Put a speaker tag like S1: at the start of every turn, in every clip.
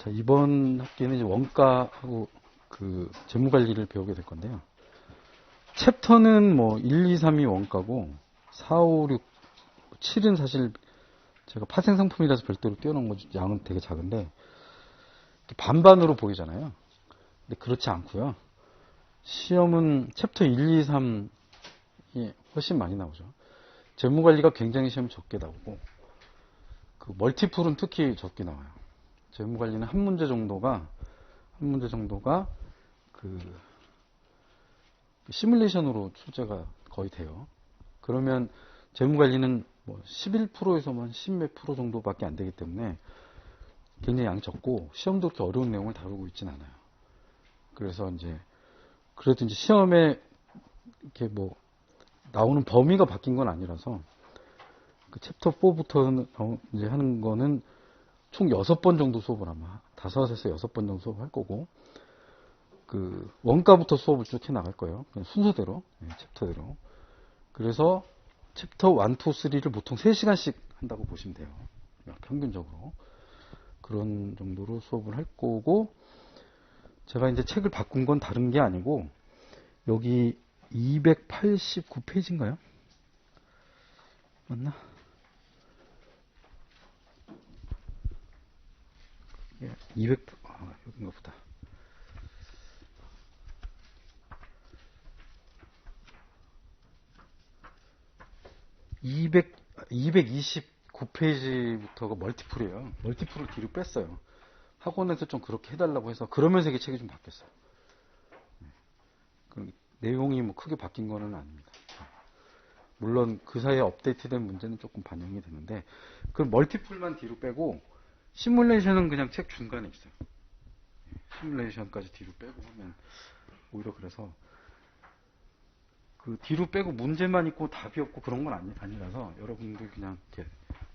S1: 자, 이번 학기는 이제 원가하고 그 재무관리를 배우게 될 건데요. 챕터는 뭐 1, 2, 3이 원가고 4, 5, 6, 7은 사실 제가 파생 상품이라서 별도로 띄워놓은 거죠. 양은 되게 작은데 반반으로 보이잖아요. 근데 그렇지 않고요. 시험은 챕터 1, 2, 3이 훨씬 많이 나오죠. 재무관리가 굉장히 시험 적게 나오고 그 멀티플은 특히 적게 나와요. 재무관리는 한 문제 정도가 그 시뮬레이션으로 출제가 거의 돼요. 그러면 재무관리는 뭐 11%에서만 10몇 프로 정도밖에 안 되기 때문에 굉장히 양이 적고 시험도 그렇게 어려운 내용을 다루고 있진 않아요. 그래서 그래도 이제 시험에 이렇게 뭐 나오는 범위가 바뀐 건 아니라서 그 챕터 4부터 이제 하는 거는 총 6번 정도 수업을 아마 5에서 6번 정도 수업을 할 거고 그 원가부터 수업을 쭉 해 나갈 거예요. 그냥 순서대로, 챕터대로. 그래서 챕터 1, 2, 3를 보통 3시간씩 한다고 보시면 돼요. 평균적으로. 그런 정도로 수업을 할 거고 제가 이제 책을 바꾼 건 다른 게 아니고 여기 289페이지인가요? 맞나? 예, 200, 여긴가 보다. 229페이지부터가 멀티플이에요. 멀티플을 뒤로 뺐어요. 학원에서 좀 그렇게 해달라고 해서 그러면서 이게 책이 좀 바뀌었어요. 내용이 뭐 크게 바뀐 거는 아닙니다. 물론 그 사이에 업데이트된 문제는 조금 반영이 되는데 그 멀티플만 뒤로 빼고 시뮬레이션은 그냥 책 중간에 있어요. 시뮬레이션까지 뒤로 빼고 하면 오히려 그래서 그 뒤로 빼고 문제만 있고 답이 없고 그런 건 아니라서 여러분들 그냥 이렇게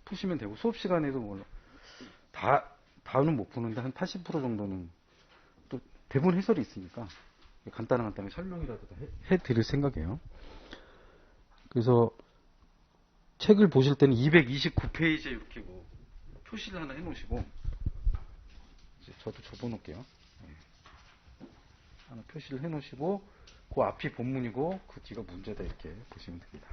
S1: 푸시면 되고 수업 시간에도 뭐 다는 못 푸는데 한 80% 정도는 또 대부분 해설이 있으니까 간단하게 설명이라도 해드릴 생각이에요. 그래서 책을 보실 때는 229페이지에 이렇게 뭐 표시를 하나 해놓으시고 저도 접어놓을게요. 하나 표시를 해놓으시고 그 앞이 본문이고 그 뒤가 문제다 이렇게 보시면 됩니다.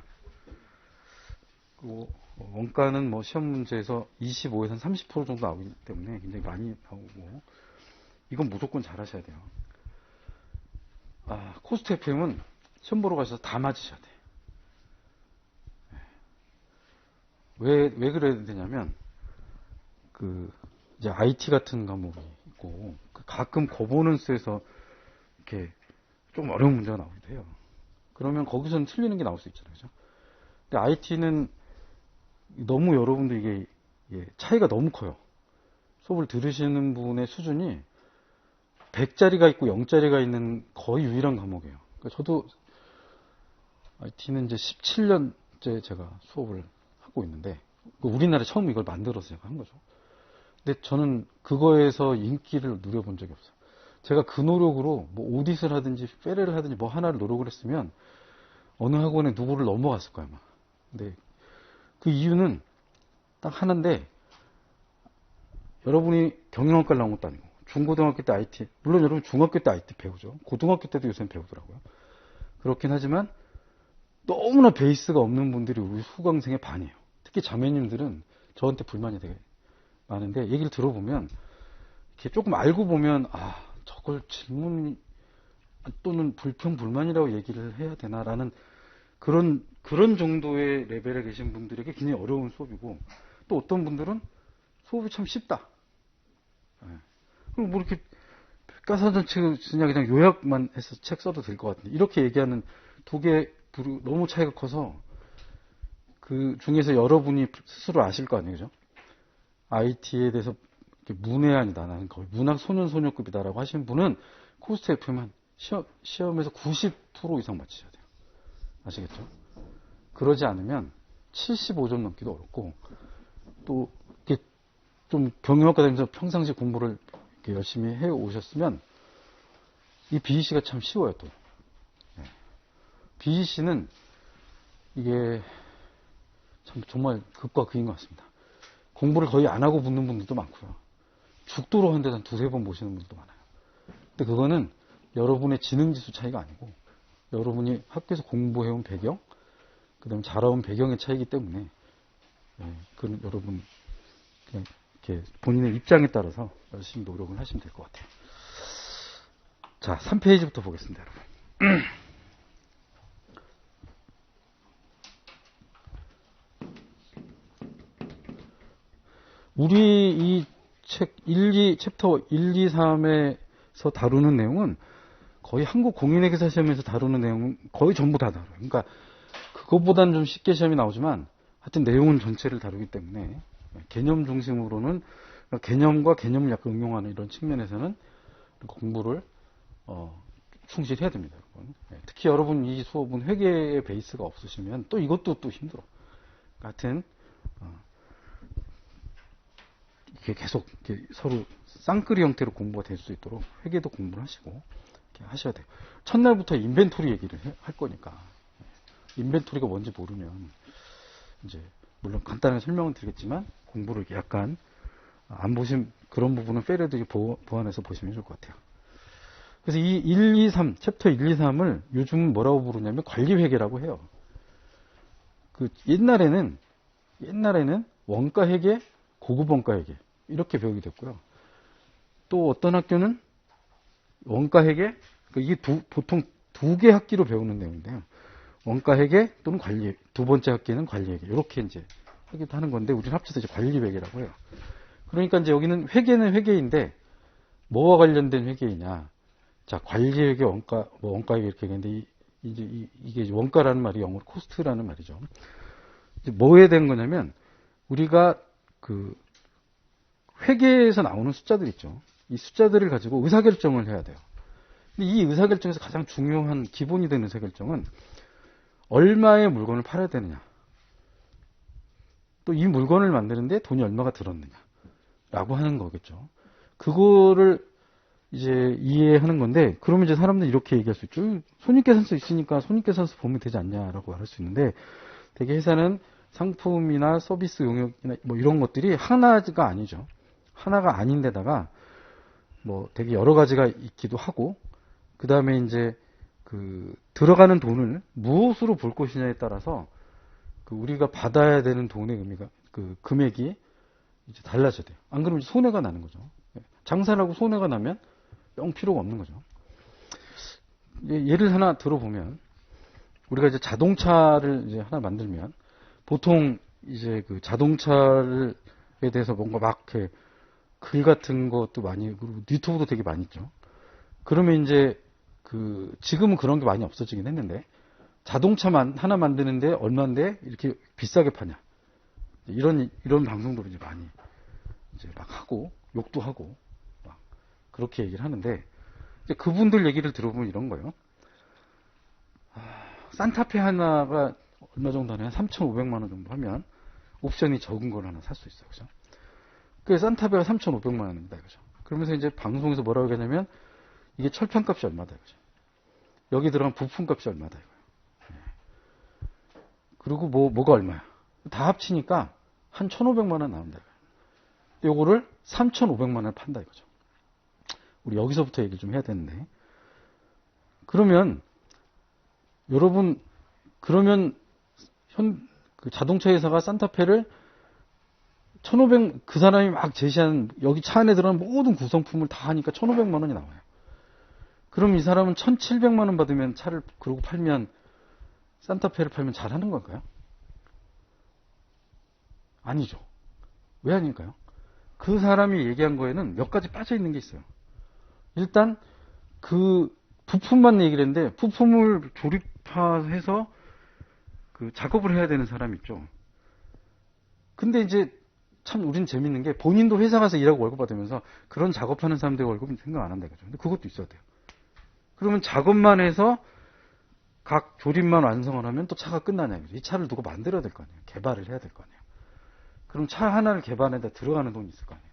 S1: 그리고 원가는 뭐 시험 문제에서 25에서 30% 정도 나오기 때문에 굉장히 많이 나오고 이건 무조건 잘 하셔야 돼요. 코스트 FM은 시험 보러 가셔서 다 맞으셔야 돼요. 왜 그래야 되냐면 이제 IT 같은 과목이 있고 가끔 거버넌스에서 이렇게 좀 어려운 문제가 나오기도 해요. 그러면 거기서는 틀리는 게 나올 수 있잖아요. 그죠? 근데 IT는 너무 여러분들 이게 차이가 너무 커요. 수업을 들으시는 분의 수준이 100짜리가 있고 0짜리가 있는 거의 유일한 과목이에요. 그러니까 저도 IT는 이제 17년째 제가 수업을 하고 있는데 우리나라에 처음 이걸 만들어서 제가 한 거죠. 근데 저는 그거에서 인기를 누려본 적이 없어요. 제가 그 노력으로 뭐 오딧을 하든지 페레를 하든지 뭐 하나를 노력을 했으면 어느 학원에 누구를 넘어갔을 거예요. 아마. 근데 그 이유는 딱 하나인데 여러분이 경영학과를 나온 것도 아니고 중고등학교 때 IT 물론 여러분 중학교 때 IT 배우죠. 고등학교 때도 요새는 배우더라고요. 그렇긴 하지만 너무나 베이스가 없는 분들이 우리 수강생의 반이에요. 특히 자매님들은 저한테 불만이 되게 많은데 얘기를 들어보면 이렇게 조금 알고 보면 저걸 질문 또는 불평불만이라고 얘기를 해야 되나라는 그런 정도의 레벨에 계신 분들에게 굉장히 어려운 수업이고 또 어떤 분들은 수업이 참 쉽다. 그럼 뭐 이렇게 백과사전 책을 그냥 요약만 해서 책 써도 될 것 같은데 이렇게 얘기하는 두 개 너무 차이가 커서 그 중에서 여러분이 스스로 아실 거 아니에요, 그죠? IT에 대해서 문외한이다. 나는 거의 문학 소년소녀급이다라고 하시는 분은 코스트 F만 시험에서 90% 이상 맞히셔야 돼요. 아시겠죠? 그러지 않으면 75점 넘기도 어렵고 또 이렇게 좀 경영학과 다니면서 평상시 공부를 이렇게 열심히 해 오셨으면 이 BEC가 참 쉬워요 또. BEC는 이게 참 정말 극과 극인 것 같습니다. 공부를 거의 안 하고 붙는 분들도 많고요. 죽도록 한 데서 한 두세 번 모시는 분들도 많아요. 근데 그거는 여러분의 지능지수 차이가 아니고 여러분이 학교에서 공부해온 배경, 그 다음에 자라온 배경의 차이기 때문에 그건 여러분 그냥 이렇게 본인의 입장에 따라서 열심히 노력을 하시면 될 것 같아요. 자, 3페이지부터 보겠습니다, 여러분. 우리 이 책 챕터 1, 2, 3에서 다루는 내용은 거의 한국 공인회계사 시험에서 다루는 내용은 거의 전부 다 다뤄요. 그러니까 그것보다는 좀 쉽게 시험이 나오지만 하여튼 내용은 전체를 다루기 때문에 개념 중심으로는 개념과 개념을 약간 응용하는 이런 측면에서는 공부를 충실히 해야 됩니다, 여러분. 특히 여러분 이 수업은 회계의 베이스가 없으시면 또 이것도 또 힘들어. 하여튼 이렇게 계속 이렇게 서로 쌍끌이 형태로 공부가 될 수 있도록 회계도 공부를 하시고 이렇게 하셔야 돼요. 첫날부터 인벤토리 얘기를 할 거니까 인벤토리가 뭔지 모르면 이제 물론 간단하게 설명은 드리겠지만 공부를 약간 안 보신 그런 부분은 페레도 보완해서 보시면 좋을 것 같아요. 그래서 이 1, 2, 3 챕터 1, 2, 3을 요즘은 뭐라고 부르냐면 관리회계라고 해요. 그 옛날에는 원가회계, 고급 원가회계 이렇게 배우게 됐고요. 또 어떤 학교는 원가회계, 이게 보통 두 개 학기로 배우는 내용인데요. 원가회계 또는 관리, 두 번째 학기는 관리회계 이렇게 이제 하기도 하는 건데 우리는 합쳐서 이제 관리회계라고 해요. 그러니까 이제 여기는 회계는 회계인데 뭐와 관련된 회계이냐? 자, 관리회계, 원가회계 이렇게 얘기했는데 이게 원가라는 말이 영어로 코스트라는 말이죠. 이제 뭐에 대한 거냐면 우리가 그 회계에서 나오는 숫자들 있죠. 이 숫자들을 가지고 의사결정을 해야 돼요. 근데 이 의사결정에서 가장 중요한 기본이 되는 의사결정은 얼마의 물건을 팔아야 되느냐. 또 이 물건을 만드는데 돈이 얼마가 들었느냐. 라고 하는 거겠죠. 그거를 이제 이해하는 건데, 그러면 이제 사람들이 이렇게 얘기할 수 있죠. 손익계산서 있으니까 손익계산서 보면 되지 않냐라고 말할 수 있는데, 되게 회사는 상품이나 서비스 용역이나 뭐 이런 것들이 하나가 아니죠. 하나가 아닌데다가 뭐 되게 여러 가지가 있기도 하고, 그 다음에 이제 그 들어가는 돈을 무엇으로 볼 것이냐에 따라서 그 우리가 받아야 되는 돈의 의미가 그 금액이 이제 달라져야 돼요. 안 그러면 손해가 나는 거죠. 장사를 하고 손해가 나면 영 필요가 없는 거죠. 예를 하나 들어보면 우리가 이제 자동차를 이제 하나 만들면 보통 이제 그 자동차에 대해서 뭔가 막 이렇게 글 같은 것도 많이 그리고 유튜브도 되게 많이 있죠. 그러면 이제 그 지금은 그런 게 많이 없어지긴 했는데 자동차만 하나 만드는데 얼마인데 이렇게 비싸게 파냐 이런 방송들을 이제 많이 이제 막 하고 욕도 하고 막 그렇게 얘기를 하는데 이제 그분들 얘기를 들어보면 이런 거예요. 산타페 하나가 얼마 정도 하냐 3,500만 원 정도 하면 옵션이 적은 걸 하나 살 수 있어요. 그죠? 그래서 산타페가 3,500만 원입니다. 그죠? 그러면서 이제 방송에서 뭐라고 하냐면 이게 철판값이 얼마다 이거죠. 여기 들어간 부품값이 얼마다 이거예요. 그리고 뭐가 얼마야? 다 합치니까 한 1,500만 원 나온다 이거예요. 요거를 3,500만 원을 판다 이거죠. 우리 여기서부터 얘기를 좀 해야 되는데. 그러면 여러분 그러면 그 자동차 회사가 산타페를 1,500 그 사람이 막 제시한 여기 차 안에 들어간 모든 구성품을 다 하니까 1,500만 원이 나와요. 그럼 이 사람은 1,700만 원 받으면 차를 그러고 팔면 산타페를 팔면 잘하는 걸까요? 아니죠. 왜 아닐까요? 그 사람이 얘기한 거에는 몇 가지 빠져 있는 게 있어요. 일단 그 부품만 얘기를 했는데 부품을 조립해서 그 작업을 해야 되는 사람 있죠. 근데 이제 참 우린 재밌는 게 본인도 회사 가서 일하고 월급 받으면서 그런 작업하는 사람들 월급은 생각 안 한다 이거죠. 근데 그것도 있어야 돼요. 그러면 작업만 해서 각 조립만 완성을 하면 또 차가 끝나냐 이거죠. 이 차를 누가 만들어야 될 거 아니에요. 개발을 해야 될 거 아니에요. 그럼 차 하나를 개발해다 들어가는 돈이 있을 거 아니에요.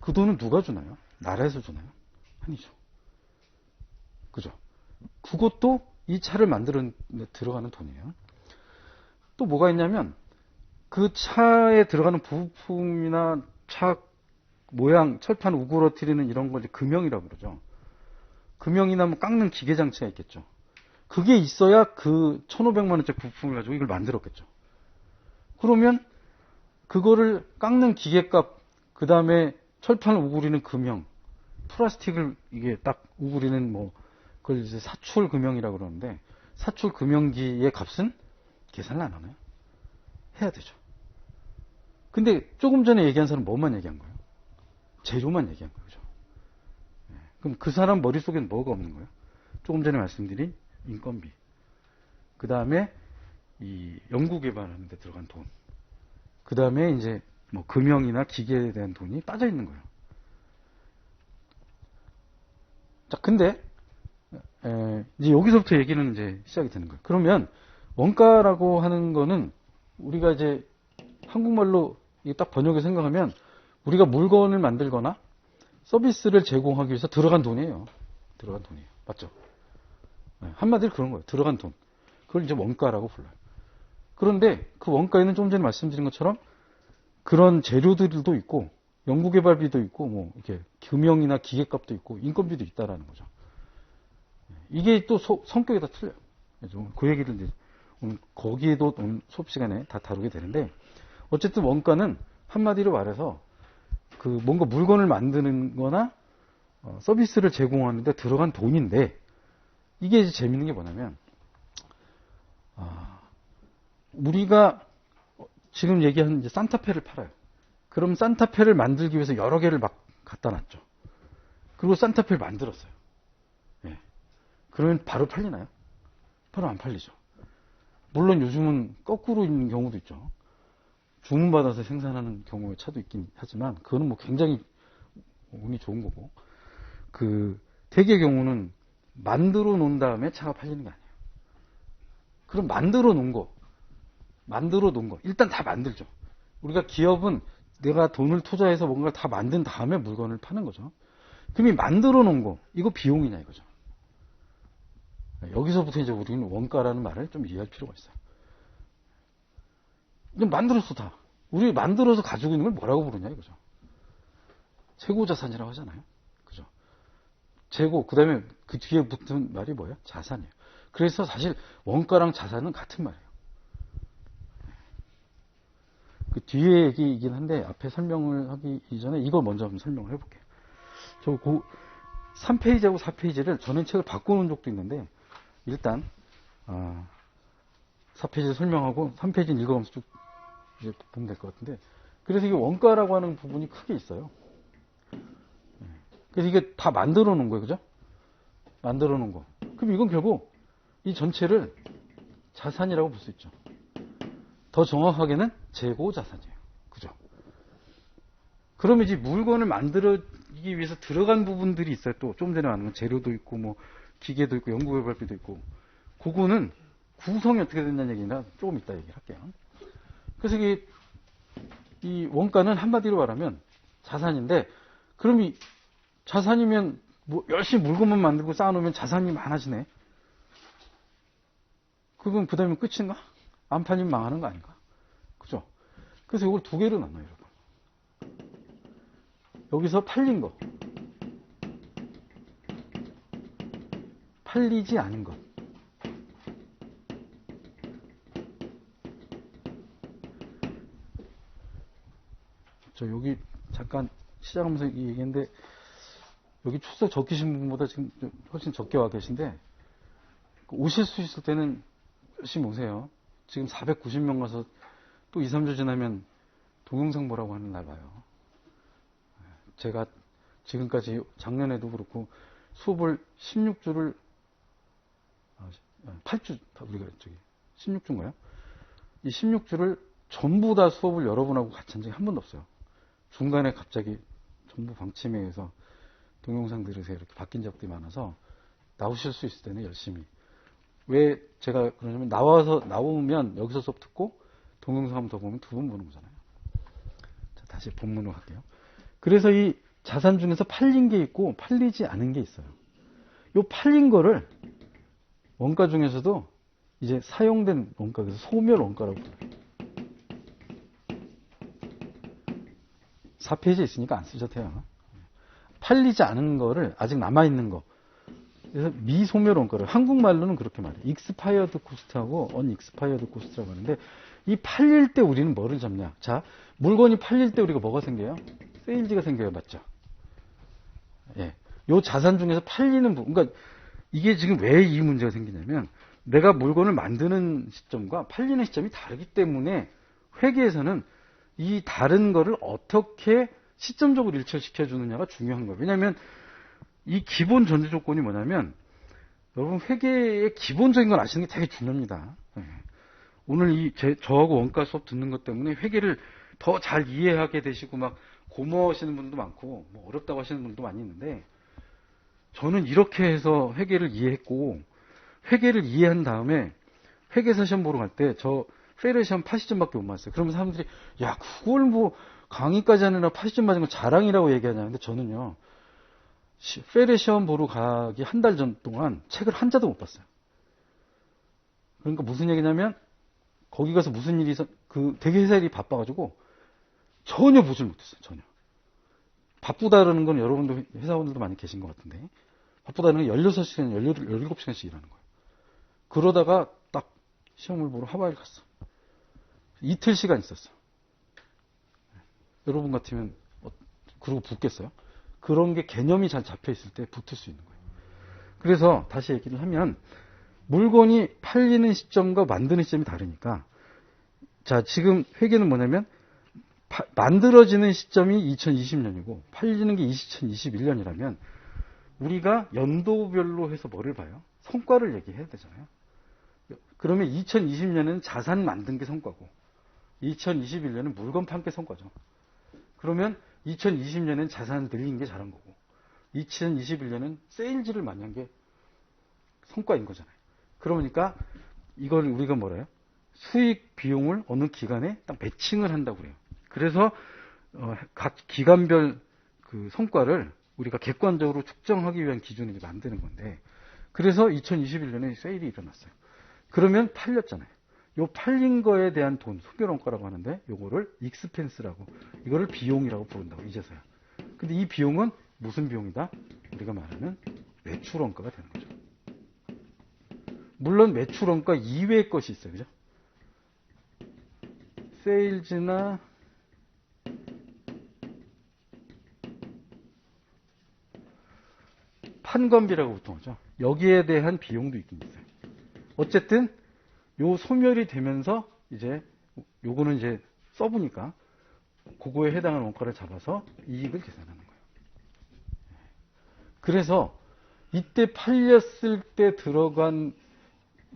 S1: 그 돈은 누가 주나요? 나라에서 주나요? 아니죠. 그죠? 그것도 이 차를 만드는 데 들어가는 돈이에요. 또 뭐가 있냐면 그 차에 들어가는 부품이나 차 모양, 철판 우그러뜨리는 이런 걸 이제 금형이라고 그러죠. 금형이나 뭐 깎는 기계 장치가 있겠죠. 그게 있어야 그 1,500만 원짜리 부품을 가지고 이걸 만들었겠죠. 그러면 그거를 깎는 기계값, 그 다음에 철판을 우그리는 금형, 플라스틱을 이게 딱 우그리는 뭐 그걸 이제 사출 금형이라고 그러는데, 사출 금형기의 값은 계산을 안 하나요? 해야 되죠. 근데 조금 전에 얘기한 사람은 뭐만 얘기한 거예요? 재료만 얘기한 거죠. 그럼 그 사람 머릿속에는 뭐가 없는 거예요? 조금 전에 말씀드린 인건비. 그 다음에 이 연구 개발하는 데 들어간 돈. 그 다음에 이제 뭐 금형이나 기계에 대한 돈이 빠져 있는 거예요. 자, 근데 이제 여기서부터 얘기는 이제 시작이 되는 거예요. 그러면 원가라고 하는 거는 우리가 이제 한국말로 딱 번역해 생각하면 우리가 물건을 만들거나 서비스를 제공하기 위해서 들어간 돈이에요. 들어간 돈이에요. 맞죠? 한마디로 그런 거예요. 들어간 돈. 그걸 이제 원가라고 불러요. 그런데 그 원가에는 좀 전에 말씀드린 것처럼 그런 재료들도 있고 연구개발비도 있고 뭐 이렇게 금형이나 기계값도 있고 인건비도 있다라는 거죠. 이게 또 성격이 다 틀려요. 그 얘기를 이제 오늘 거기에도 오늘 수업 시간에 다 다루게 되는데, 어쨌든 원가는 한마디로 말해서 그 뭔가 물건을 만드는 거나 서비스를 제공하는데 들어간 돈인데, 이게 이제 재밌는 게 뭐냐면 우리가 지금 얘기하는 이제 산타페를 팔아요. 그럼 산타페를 만들기 위해서 여러 개를 막 갖다 놨죠. 그리고 산타페를 만들었어요. 예. 그러면 바로 팔리나요? 바로 안 팔리죠. 물론 요즘은 거꾸로 있는 경우도 있죠. 주문받아서 생산하는 경우의 차도 있긴 하지만 그거는 뭐 굉장히 운이 좋은 거고, 그 대개의 경우는 만들어 놓은 다음에 차가 팔리는 게 아니에요. 그럼 만들어 놓은 거 일단 다 만들죠. 우리가 기업은 내가 돈을 투자해서 뭔가를 다 만든 다음에 물건을 파는 거죠. 그럼 이 만들어 놓은 거, 이거 비용이냐 이거죠. 여기서부터 이제 우리는 원가라는 말을 좀 이해할 필요가 있어요. 이건 만들었어 다. 우리 만들어서 가지고 있는 걸 뭐라고 부르냐 이거죠. 재고자산이라고 하잖아요. 그죠? 재고, 그 다음에 그 뒤에 붙은 말이 뭐예요? 자산이에요. 그래서 사실 원가랑 자산은 같은 말이에요. 그 뒤에 얘기이긴 한데 앞에 설명을 하기 이전에 이걸 먼저 한번 설명을 해볼게요. 저 3페이지하고 4페이지를 저는 책을 바꾸는 적도 있는데, 일단 4페이지 설명하고 3페이지는 읽어가면서 쭉 이제 보면 될 것 같은데, 그래서 이게 원가라고 하는 부분이 크게 있어요. 그래서 이게 다 만들어 놓은 거예요. 그죠? 만들어 놓은 거. 그럼 이건 결국 이 전체를 자산이라고 볼 수 있죠. 더 정확하게는 재고 자산이에요. 그죠? 그러면 이제 물건을 만들기 위해서 들어간 부분들이 있어요. 또 좀 전에 말한 재료도 있고 뭐 기계도 있고 연구개발비도 있고, 그거는 구성이 어떻게 된다는 얘기나 조금 이따 얘기를 할게요. 그래서 이 원가는 한마디로 말하면 자산인데, 그럼 이 자산이면 뭐 열심히 물건만 만들고 쌓아놓으면 자산이 많아지네. 그건 그 다음에 끝인가? 안 팔리면 망하는 거 아닌가? 그죠? 그래서 이걸 두 개로 나눠요, 여러분. 여기서 팔린 거, 팔리지 않은 것. 저 여기 잠깐 시작하면서 얘기했는데, 여기 출석 적히신 분보다 지금 훨씬 적게 와 계신데, 오실 수 있을 때는 열심히 오세요. 지금 490명 가서 또 2, 3주 지나면 동영상 보라고 하는 날 봐요. 제가 지금까지 작년에도 그렇고 수업을 16주를 8주 우리가 16주인가요? 이 16주를 전부 다 수업을 여러분하고 같이 한 적이 한 번도 없어요. 중간에 갑자기 정부 방침에 의해서 동영상 들으세요 이렇게 바뀐 적들이 많아서, 나오실 수 있을 때는 열심히. 왜 제가 그러냐면 나오면 여기서 수업 듣고 동영상 한번 더 보면 두 번 보는 거잖아요. 자, 다시 본문으로 갈게요. 그래서 이 자산 중에서 팔린 게 있고 팔리지 않은 게 있어요. 이 팔린 거를 원가 중에서도 이제 사용된 원가, 그래서 소멸 원가라고 불러요. 4페이지에 있으니까 안 쓰셔도 돼요. 팔리지 않은 거를 아직 남아있는 거. 그래서 미소멸 원가를 한국말로는 그렇게 말해요. expired cost하고 unexpired cost라고 하는데 이 팔릴 때 우리는 뭐를 잡냐. 자, 물건이 팔릴 때 우리가 뭐가 생겨요? 세일즈가 생겨요. 맞죠? 예. 요 자산 중에서 팔리는 부분. 그러니까 이게 지금 왜 이 문제가 생기냐면 내가 물건을 만드는 시점과 팔리는 시점이 다르기 때문에 회계에서는 이 다른 거를 어떻게 시점적으로 일치시켜 주느냐가 중요한 거예요. 왜냐하면 이 기본 전제 조건이 뭐냐면 여러분 회계의 기본적인 걸 아시는 게 되게 중요합니다. 오늘 저하고 원가 수업 듣는 것 때문에 회계를 더 잘 이해하게 되시고 막 고마워하시는 분도 많고 뭐 어렵다고 하시는 분도 많이 있는데 저는 이렇게 해서 회계를 이해했고 회계를 이해한 다음에 회계사 시험 보러 갈 때 저 페르 시험 80점밖에 못 맞았어요. 그러면 사람들이 야 그걸 뭐 강의까지 하느라 80점 맞은 건 자랑이라고 얘기하냐. 근데 저는요. 페르 시험 보러 가기 한 달 전 동안 책을 한 자도 못 봤어요. 그러니까 무슨 얘기냐면 거기 가서 무슨 일이 있어 되게 회사 일이 바빠가지고 전혀 보질 못했어요. 전혀. 바쁘다라는 건 여러분도 회사원들도 많이 계신 것 같은데 바쁘다는 건 16시간, 17시간씩 일하는 거예요. 그러다가 딱 시험을 보러 하와이를 갔어. 이틀 시간 있었어. 여러분 같으면 그러고 붙겠어요? 그런 게 개념이 잘 잡혀 있을 때 붙을 수 있는 거예요. 그래서 다시 얘기를 하면 물건이 팔리는 시점과 만드는 시점이 다르니까 자 지금 회계는 뭐냐면 만들어지는 시점이 2020년이고 팔리는 게 2021년이라면 우리가 연도별로 해서 뭐를 봐요? 성과를 얘기해야 되잖아요. 그러면 2020년은 자산 만든 게 성과고 2021년은 물건 판 게 성과죠. 그러면 2020년엔 자산 늘린 게 잘한 거고 2021년은 세일즈를 많이 한 게 성과인 거잖아요. 그러니까 이걸 우리가 뭐라 해요? 수익 비용을 어느 기간에 딱 매칭을 한다고 그래요. 그래서 각 기간별 그 성과를 우리가 객관적으로 측정하기 위한 기준을 만드는 건데 그래서 2021년에 세일이 일어났어요. 그러면 팔렸잖아요. 요 팔린 거에 대한 돈, 소멸원가라고 하는데 요거를 익스펜스라고 이거를 비용이라고 부른다고 이제서야. 근데 이 비용은 무슨 비용이다? 우리가 말하는 매출원가가 되는 거죠. 물론 매출원가 이외의 것이 있어요. 그죠? 세일즈나 판관비라고 보통 하죠. 여기에 대한 비용도 있긴 있어요. 어쨌든 요 소멸이 되면서 이제 요거는 이제 써보니까 그거에 해당하는 원가를 잡아서 이익을 계산하는 거예요. 그래서 이때 팔렸을 때 들어간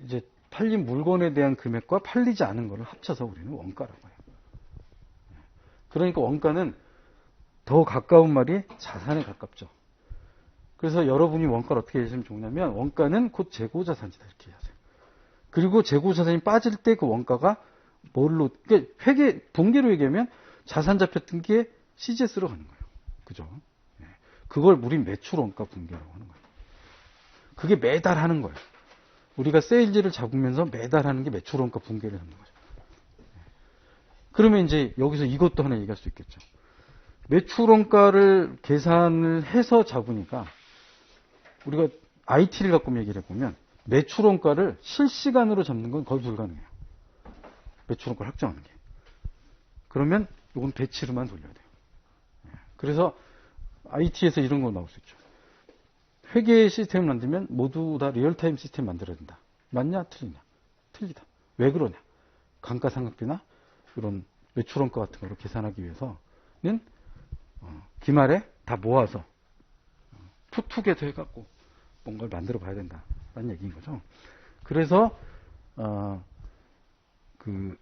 S1: 이제 팔린 물건에 대한 금액과 팔리지 않은 거를 합쳐서 우리는 원가라고 해요. 그러니까 원가는 더 가까운 말이 자산에 가깝죠. 그래서 여러분이 원가를 어떻게 해주시면 좋냐면 원가는 곧 재고자산이다 이렇게 하세요. 그리고 재고자산이 빠질 때 그 원가가 뭘로 그러니까 회계 분기로 얘기하면 자산 잡혔던 게 CGS로 가는 거예요. 그죠? 그걸 우리 매출원가 분기라고 하는 거예요. 그게 매달 하는 거예요. 우리가 세일즈를 잡으면서 매달 하는 게 매출원가 분기를 하는 거죠. 그러면 이제 여기서 이것도 하나 얘기할 수 있겠죠. 매출원가를 계산을 해서 잡으니까 우리가 IT를 갖고 얘기를 해보면 매출원가를 실시간으로 잡는 건 거의 불가능해요. 매출원가를 확정하는 게. 그러면 이건 배치로만 돌려야 돼요. 그래서 IT에서 이런 거 나올 수 있죠. 회계 시스템을 만들면 모두 다 리얼타임 시스템 만들어야 된다. 맞냐? 틀리냐? 틀리다. 왜 그러냐? 감가상각비나 이런 매출원가 같은 거를 계산하기 위해서는 기말에 다 모아서 푸투게더 해갖고 뭔가를 만들어 봐야 된다라는 얘기인 거죠. 그래서 그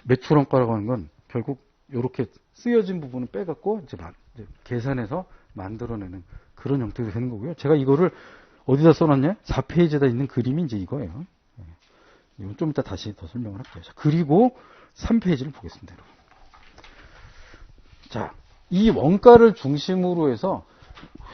S1: 매출원가라고 하는 건 결국 이렇게 쓰여진 부분을 빼갖고 이제 계산해서 만들어내는 그런 형태로 되는 거고요. 제가 이거를 어디다 써놨냐? 4페이지에다 있는 그림이 이제 이거예요. 이건 좀 이따 다시 더 설명을 할게요. 자, 그리고 3페이지를 보겠습니다, 여러분. 자, 이 원가를 중심으로 해서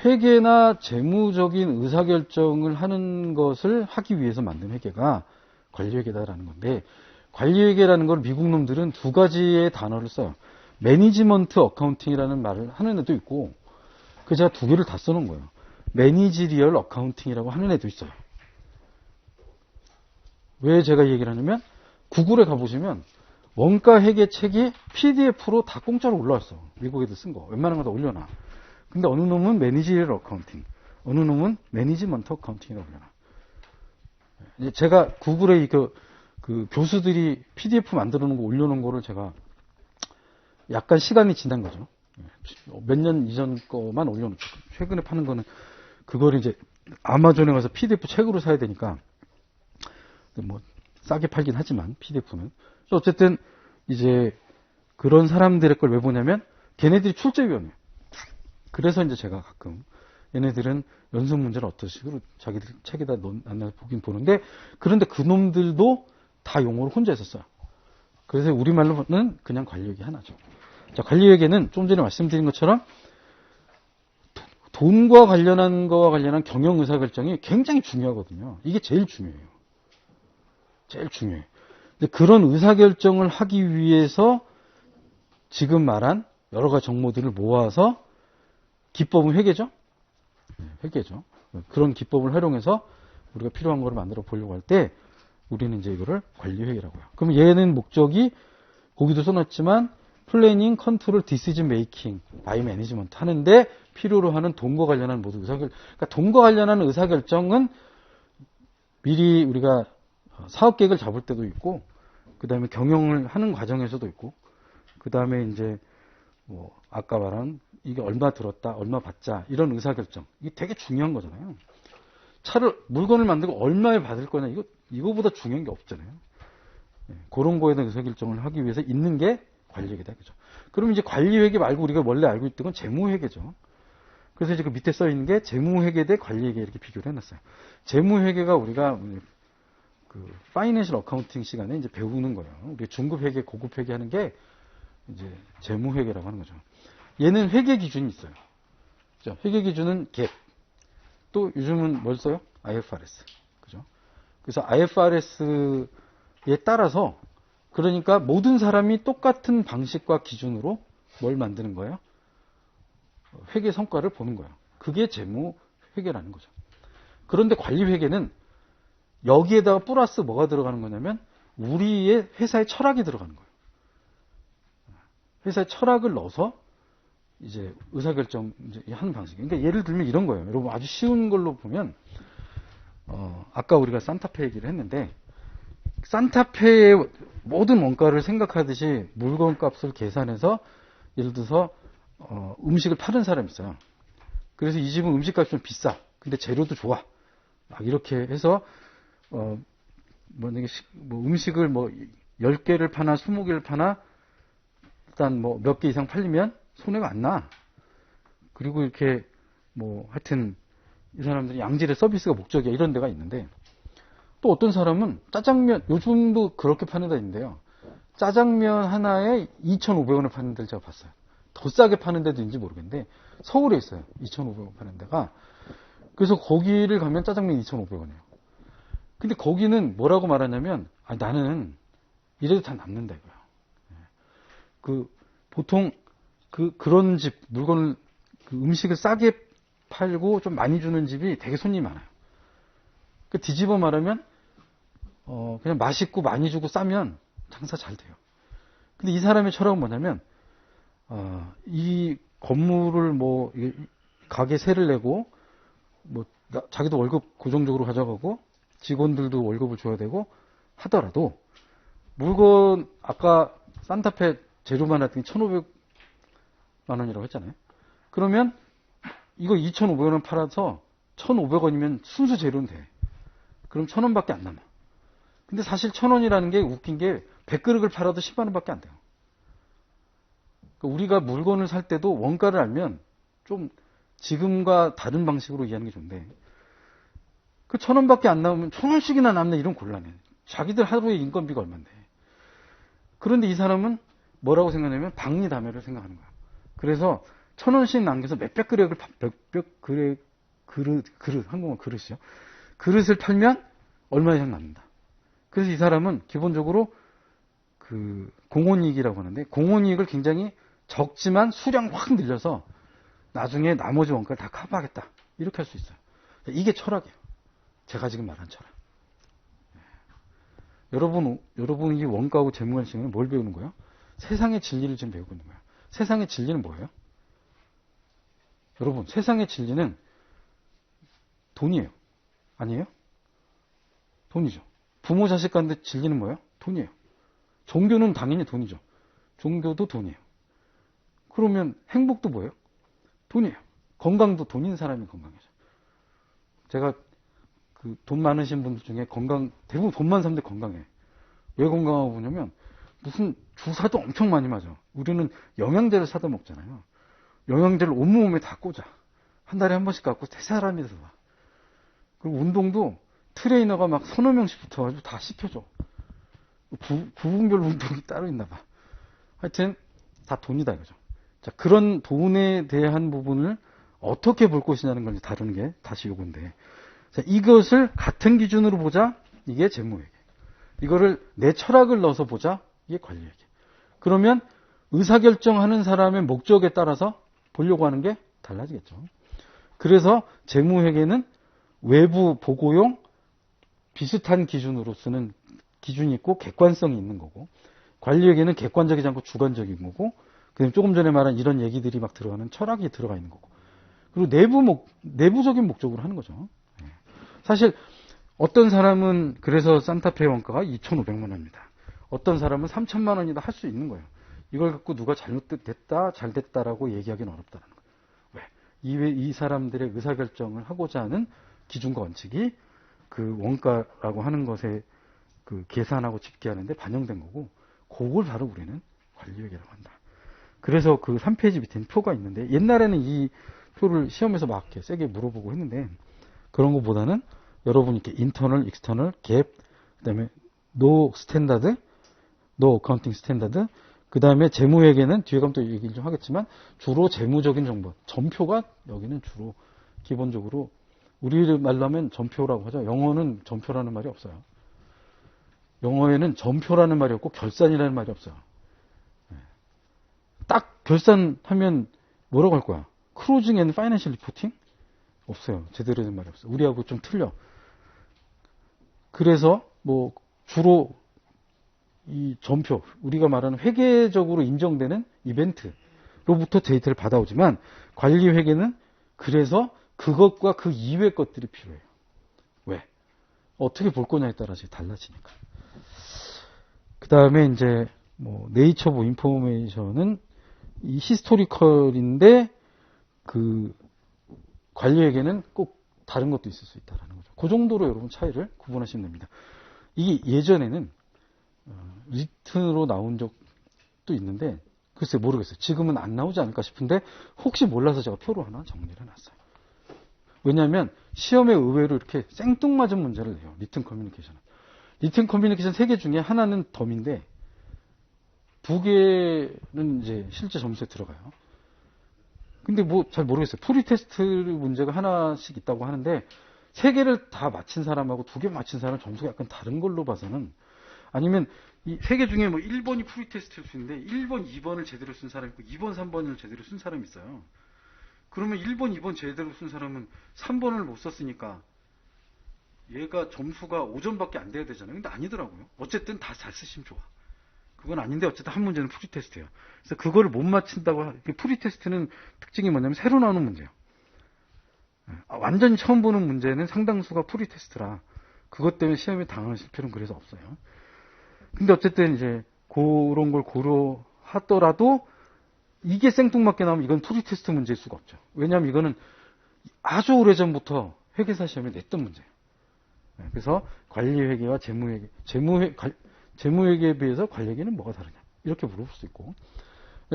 S1: 회계나 재무적인 의사결정을 하는 것을 하기 위해서 만든 회계가 관리회계다라는 건데, 관리회계라는 걸 미국 놈들은 두 가지의 단어를 써요. 매니지먼트 어카운팅이라는 말을 하는 애도 있고, 그 제가 두 개를 다 써놓은 거예요. 매니지리얼 어카운팅이라고 하는 애도 있어요. 왜 제가 이 얘기를 하냐면, 구글에 가보시면 원가 회계 책이 PDF로 다 공짜로 올라왔어. 미국에도 쓴 거. 웬만한 거 다 올려놔. 근데 어느 놈은 매니지리얼 어카운팅, 어느 놈은 매니지먼트 어카운팅이라고 올려놔. 제가 구글에 그 교수들이 PDF 만들어 놓은 거 올려놓은 거를 제가 약간 시간이 지난 거죠. 몇 년 이전 거만 올려놓고, 최근에 파는 거는 그걸 이제 아마존에 가서 PDF 책으로 사야 되니까, 뭐, 싸게 팔긴 하지만, PDF는. 어쨌든, 이제, 그런 사람들의 걸 왜 보냐면, 걔네들이 출제위원이에요. 그래서 이제 제가 가끔, 얘네들은 연습 문제를 어떤 식으로 자기들 책에다 넣나 보긴 보는데, 그런데 그 놈들도 다 용어를 혼자 했었어요. 그래서 우리말로는 그냥 관리회계 하나죠. 자, 관리회계는 좀 전에 말씀드린 것처럼, 돈과 관련한 거와 관련한 경영 의사결정이 굉장히 중요하거든요. 이게 제일 중요해요. 제일 중요해요. 근데 그런 의사결정을 하기 위해서 지금 말한 여러 가지 정보들을 모아서 기법은 회계죠? 회계죠. 그런 기법을 활용해서 우리가 필요한 거를 만들어 보려고 할 때 우리는 이제 이거를 관리회계라고요. 그럼 얘는 목적이 거기도 써놨지만 플래닝, 컨트롤, 디시전 메이킹, 바이 매니지먼트 하는데 필요로 하는 돈과 관련한 모든 의사결정. 그러니까 돈과 관련한 의사결정은 미리 우리가 사업 계획을 잡을 때도 있고, 그 다음에 경영을 하는 과정에서도 있고, 그 다음에 이제 뭐 아까 말한 이게 얼마 들었다, 얼마 받자 이런 의사결정. 이게 되게 중요한 거잖아요. 물건을 만들고 얼마에 받을 거냐 이거보다 중요한 게 없잖아요. 그런 거에 대한 의사결정을 하기 위해서 있는 게 관리회계다, 그죠? 그럼 이제 관리회계 말고 우리가 원래 알고 있던 건 재무회계죠. 그래서 이제 그 밑에 써 있는 게 재무회계 대 관리회계 이렇게 비교를 해놨어요. 재무회계가 우리가 그 파이낸셜 어카운팅 시간에 이제 배우는 거예요. 우리 중급회계, 고급회계 하는 게 이제 재무회계라고 하는 거죠. 얘는 회계 기준이 있어요. 그죠? 회계 기준은 GAAP. 또 요즘은 뭘 써요? IFRS. 그죠? 그래서 IFRS에 따라서 그러니까 모든 사람이 똑같은 방식과 기준으로 뭘 만드는 거예요? 회계 성과를 보는 거예요. 그게 재무 회계라는 거죠. 그런데 관리 회계는 여기에다가 플러스 뭐가 들어가는 거냐면 우리의 회사의 철학이 들어가는 거예요. 회사의 철학을 넣어서 이제 의사결정 하는 방식. 그러니까 예를 들면 이런 거예요. 여러분 아주 쉬운 걸로 보면 아까 우리가 산타페 얘기를 했는데 산타페의 모든 원가를 생각하듯이 물건값을 계산해서 예를 들어서 음식을 파는 사람이 있어요. 그래서 이 집은 음식값이 좀 비싸. 근데 재료도 좋아. 막 이렇게 해서 음식을 10개를 파나 20개를 파나 일단 몇 개 이상 팔리면 손해가 안 나. 그리고 이렇게 하여튼 이 사람들이 양질의 서비스가 목적이야. 이런 데가 있는데 또 어떤 사람은 짜장면, 요즘도 그렇게 파는 데 있는데요. 짜장면 하나에 2,500원을 파는 데를 제가 봤어요. 더 싸게 파는 데도 있는지 모르겠는데 서울에 있어요. 2,500원 파는 데가. 그래서 거기를 가면 짜장면 2,500원이에요. 근데 거기는 뭐라고 말하냐면 나는 이래도 다 남는다 이거야. 보통 그런 집 물건을 음식을 싸게 팔고 좀 많이 주는 집이 되게 손님이 많아요. 뒤집어 말하면 그냥 맛있고 많이 주고 싸면 장사 잘 돼요. 근데 이 사람의 철학은 뭐냐면 이 건물을 가게 세를 내고 자기도 월급 고정적으로 가져가고 직원들도 월급을 줘야 되고 하더라도 물건 아까 산타페 재료만 했더니 1,500만 원이라고 했잖아요. 그러면 이거 2,500원 팔아서 1,500원이면 순수 재료는 돼. 그럼 1,000원밖에 안 남아. 근데 사실 1,000원이라는 게 웃긴 게 100그릇을 팔아도 10만 원밖에 안 돼요. 우리가 물건을 살 때도 원가를 알면 좀 지금과 다른 방식으로 이해하는 게 좋은데 1,000원밖에 안 남으면 1,000원씩이나 남네 이런 곤란해. 자기들 하루에 인건비가 얼만데. 그런데 이 사람은 뭐라고 생각하냐면 박리다매를 생각하는 거야. 그래서 1,000원씩 남겨서 몇백 그릇을 한국말 그릇이요. 그릇을 팔면 얼마 이상 남는다. 그래서 이 사람은 기본적으로 공혼이익이라고 하는데 공혼이익을 굉장히 적지만 수량 확 늘려서 나중에 나머지 원가를 다 커버하겠다. 이렇게 할 수 있어요. 이게 철학이에요. 제가 지금 말한 철학. 여러분 이 원가하고 재무관 시간에 뭘 배우는 거예요? 세상의 진리를 지금 배우고 있는 거예요. 세상의 진리는 뭐예요? 여러분, 세상의 진리는 돈이에요. 아니에요? 돈이죠. 부모 자식 간의 진리는 뭐예요? 돈이에요. 종교는 당연히 돈이죠. 종교도 돈이에요. 그러면 행복도 뭐예요? 돈이에요. 건강도 돈인 사람이 건강해져. 제가 그 돈 많으신 분들 중에 대부분 돈 많은 사람들 건강해. 왜 건강하고 보냐면 무슨 주사도 엄청 많이 맞아. 우리는 영양제를 사다 먹잖아요. 영양제를 온몸에 다 꽂아. 한 달에 한 번씩 갖고 세 사람이 들어와. 그리고 운동도 트레이너가 막 서너 명씩 붙어가지고 다 시켜줘. 부분별 운동이 따로 있나 봐. 하여튼 다 돈이다 이거죠. 자, 그런 돈에 대한 부분을 어떻게 볼 것이냐는 걸 다루는 게 다시 요건데. 자, 이것을 같은 기준으로 보자. 이게 재무회계. 이거를 내 철학을 넣어서 보자. 이게 관리회계. 그러면 의사결정하는 사람의 목적에 따라서 보려고 하는 게 달라지겠죠. 그래서 재무회계는 외부 보고용 비슷한 기준으로 쓰는 기준이 있고 객관성이 있는 거고, 관리회계는 객관적이지 않고 주관적인 거고, 그다음에 조금 전에 말한 이런 얘기들이 막 들어가는 철학이 들어가 있는 거고, 그리고 내부적인 목적으로 하는 거죠. 사실 어떤 사람은 그래서 산타페 원가가 2,500만 원입니다. 어떤 사람은 3,000만 원이다 할 수 있는 거예요. 이걸 갖고 누가 잘못됐다, 잘됐다라고 얘기하기는 어렵다는 거예요. 왜? 이 사람들의 의사결정을 하고자 하는 기준과 원칙이 그 원가라고 하는 것에 그 계산하고 집계하는데 반영된 거고, 그걸 바로 우리는 관리회계라고 한다. 그래서 그 3페이지 밑에는 표가 있는데, 옛날에는 이 표를 시험에서 막 이렇게 세게 물어보고 했는데, 그런 것보다는 여러분이 이렇게 인터널, 익스터널, 갭, 그 다음에 노 스탠다드, 노 어카운팅 스탠다드, 그 다음에 재무회계는 뒤에 가면 또 얘기를 좀 하겠지만 주로 재무적인 정보, 전표가 여기는 주로 기본적으로 우리 말로 하면 전표라고 하죠. 영어는 전표라는 말이 없어요. 영어에는 전표라는 말이 없고 결산이라는 말이 없어요. 딱 결산하면 뭐라고 할 거야? 크로징 앤 파이낸셜 리포팅? 없어요. 제대로 된 말이 없어요. 우리하고 좀 틀려. 그래서 뭐 주로 이 전표, 우리가 말하는 회계적으로 인정되는 이벤트로부터 데이터를 받아오지만 관리회계는 그래서 그것과 그 이외의 것들이 필요해요. 왜? 어떻게 볼 거냐에 따라서 달라지니까. 그 다음에 이제 뭐 네이처 오브 인포메이션은 이 히스토리컬인데 그 관리회계는 꼭 다른 것도 있을 수 있다는 거죠. 그 정도로 여러분 차이를 구분하시면 됩니다. 이게 예전에는 리튼으로 나온 적도 있는데 글쎄 모르겠어요. 지금은 안 나오지 않을까 싶은데 혹시 몰라서 제가 표로 하나 정리를 해놨어요. 왜냐하면 시험에 의외로 이렇게 생뚱맞은 문제를 내요. 리튼 커뮤니케이션은. 리튼 커뮤니케이션 3개 중에 하나는 덤인데 2개는 이제 실제 점수에 들어가요. 근데 뭐 잘 모르겠어요. 프리테스트 문제가 하나씩 있다고 하는데 3개를 다 맞힌 사람하고 2개 맞힌 사람은 점수가 약간 다른 걸로 봐서는, 아니면 이 3개 중에 뭐 1번이 프리테스트일 수 있는데 1번, 2번을 제대로 쓴 사람이 있고 2번, 3번을 제대로 쓴 사람이 있어요. 그러면 1번, 2번 제대로 쓴 사람은 3번을 못 썼으니까 얘가 점수가 5점밖에 안 돼야 되잖아요. 근데 아니더라고요. 어쨌든 다 잘 쓰시면 좋아. 그건 아닌데 어쨌든 한 문제는 프리테스트예요. 그래서 그거를 못 맞힌다고, 프리테스트는 특징이 뭐냐면 새로 나오는 문제예요. 완전히 처음 보는 문제는 상당수가 프리테스트라 그것 때문에 시험에 당하실 필요는 그래서 없어요. 근데 어쨌든 이제 그런 걸 고려하더라도 이게 생뚱맞게 나오면 이건 프리테스트 문제일 수가 없죠. 왜냐하면 이거는 아주 오래전부터 회계사 시험에 냈던 문제예요. 그래서 관리회계와 재무회계에 비해서 관리회계는 뭐가 다르냐 이렇게 물어볼 수 있고,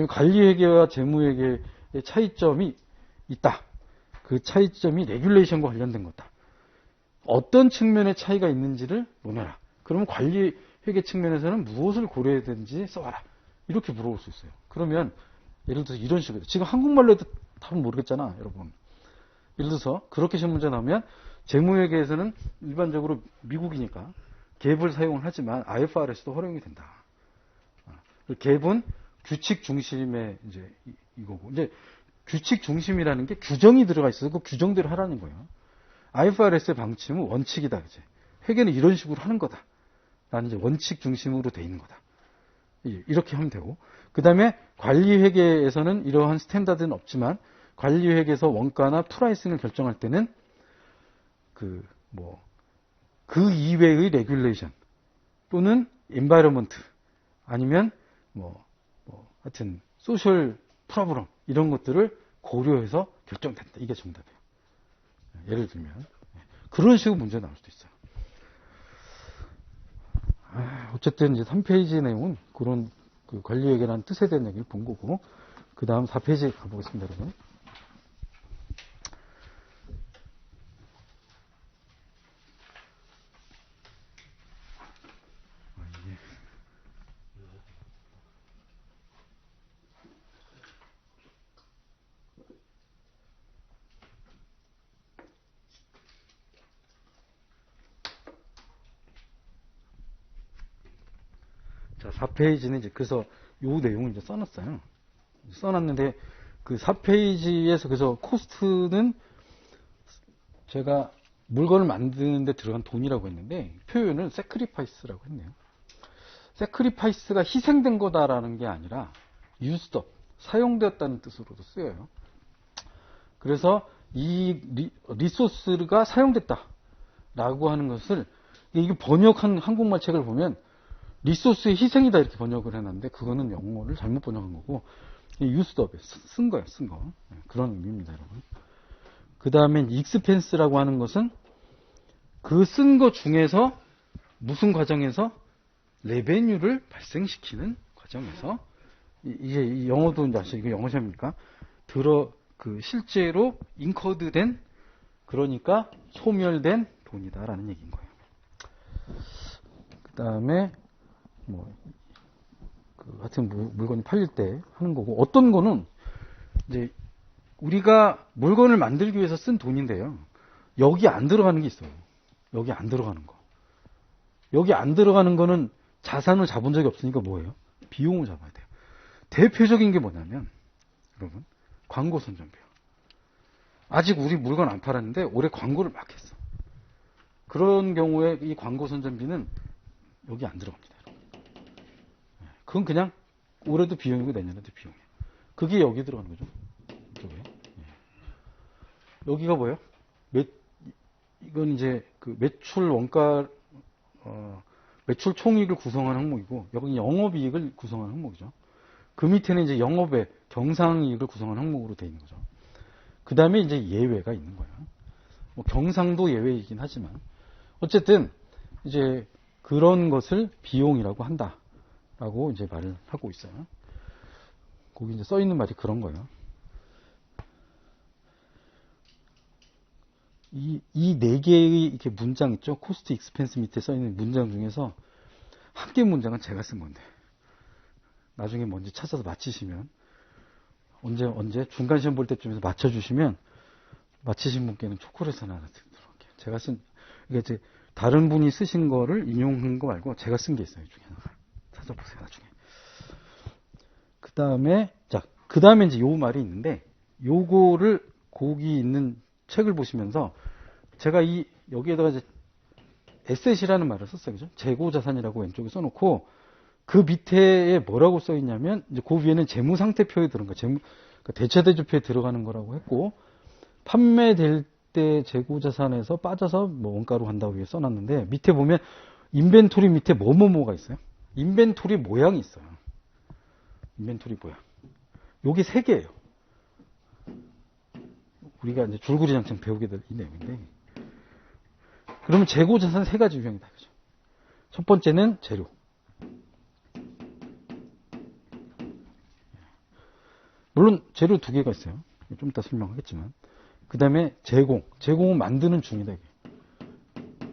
S1: 관리회계와 재무회계의 차이점이 있다. 그 차이점이 레귤레이션과 관련된 거다. 어떤 측면의 차이가 있는지를 논해라. 그러면 관리회계 측면에서는 무엇을 고려해야 되는지 써와라. 이렇게 물어볼 수 있어요. 그러면 예를 들어서 이런 식으로, 지금 한국말로 해도 답은 모르겠잖아 여러분. 예를 들어서 그렇게 시험 문제 나오면 재무회계에서는 일반적으로 미국이니까 갭을 사용을 하지만 IFRS도 활용이 된다. 갭은 규칙 중심의 이제 이거고. 이제 규칙 중심이라는 게 규정이 들어가 있어서 그 규정대로 하라는 거예요. IFRS의 방침은 원칙이다. 이제 회계는 이런 식으로 하는 거다. 라는 이제 원칙 중심으로 돼 있는 거다. 이렇게 하면 되고. 그 다음에 관리회계에서는 이러한 스탠다드는 없지만 관리회계에서 원가나 프라이싱을 결정할 때는 그 이외의 레귤레이션 또는 인바이러먼트 아니면 하여튼 소셜 프로블럼 이런 것들을 고려해서 결정된다. 이게 정답이에요. 예를 들면 그런 식으로 문제 나올 수도 있어요. 어쨌든 이제 3페이지 내용은 그런 그 관리회계라는 뜻에 대한 얘기를 본 거고, 그 다음 4페이지 가보겠습니다, 여러분. 자, 4페이지는 이제 그래서 요 내용을 이제 써놨어요. 써놨는데 그 4페이지에서 그래서 코스트는 제가 물건을 만드는데 들어간 돈이라고 했는데 표현을 세크리파이스라고 했네요. 세크리파이스가 희생된 거다라는 게 아니라 used up, 사용되었다는 뜻으로도 쓰여요. 그래서 이 리소스가 사용됐다라고 하는 것을 이게 번역한 한국말 책을 보면 리소스의 희생이다 이렇게 번역을 해놨는데 그거는 영어를 잘못 번역한 거고 used up에 쓴 거예요. 쓴 거. 그런 의미입니다, 여러분. 그 다음에 익스펜스라고 하는 것은 그 쓴 거 중에서 무슨 과정에서 레베뉴를 발생시키는 과정에서 이게 영어도 이제 아시죠? 이거 영어 시험입니까? 실제로 인커드된 그러니까 소멸된 돈이다라는 얘기인 거예요. 그 다음에 하여튼 물건이 팔릴 때 하는 거고 어떤 거는 이제 우리가 물건을 만들기 위해서 쓴 돈인데요. 여기 안 들어가는 게 있어요. 여기 안 들어가는 거. 여기 안 들어가는 거는 자산을 잡은 적이 없으니까 뭐예요? 비용을 잡아야 돼요. 대표적인 게 뭐냐면 여러분 광고 선전비요. 아직 우리 물건 안 팔았는데 올해 광고를 막 했어. 그런 경우에 이 광고 선전비는 여기 안 들어갑니다. 여러분. 그건 그냥 올해도 비용이고 내년에도 비용이에요. 그게 여기 들어가는 거죠. 이쪽에. 여기가 뭐예요? 이건 이제 그 매출 원가 매출 총익을 구성하는 항목이고 여기 영업이익을 구성하는 항목이죠. 그 밑에는 이제 영업의 경상이익을 구성하는 항목으로 되어 있는 거죠. 그 다음에 이제 예외가 있는 거예요. 경상도 예외이긴 하지만 어쨌든 이제 그런 것을 비용이라고 한다라고 이제 말을 하고 있어요. 거기 이제 써 있는 말이 그런 거예요. 이 네 개의 이렇게 문장 있죠? 코스트 익스펜스 밑에 써 있는 문장 중에서 한 개 문장은 제가 쓴 건데 나중에 뭔지 찾아서 맞히시면 언제 중간 시험 볼 때쯤에서 맞춰주시면 맞히신 분께는 초콜릿 하나 드리도록 할게요. 제가 쓴 이게 이제 다른 분이 쓰신 거를 인용한 거 말고 제가 쓴 게 있어요. 이 중에 하나 찾아보세요. 나중에. 그 다음에 이제 요 말이 있는데 요거를 거기 있는 책을 보시면서 제가 여기에다가 이제 에셋이라는 말을 썼어요. 그죠? 재고자산이라고 왼쪽에 써놓고 그 밑에 뭐라고 써있냐면 이제 그 위에는 재무상태표에 들어간 거, 그러니까 대차대조표에 들어가는 거라고 했고 판매될 때 재고자산에서 빠져서 원가로 간다고 위에 써놨는데 밑에 보면 인벤토리 밑에 뭐가 있어요? 인벤토리 모양이 있어요. 인벤토리 모양. 요게 3개예요. 우리가 이제 줄거리 장창 배우게 될 이 내용인데 그러면 재고자산 3가지 유형이다. 그죠? 첫 번째는 재료. 물론 재료 2개가 있어요. 좀 이따 설명하겠지만. 그 다음에 제공은 만드는 중이다. 이게.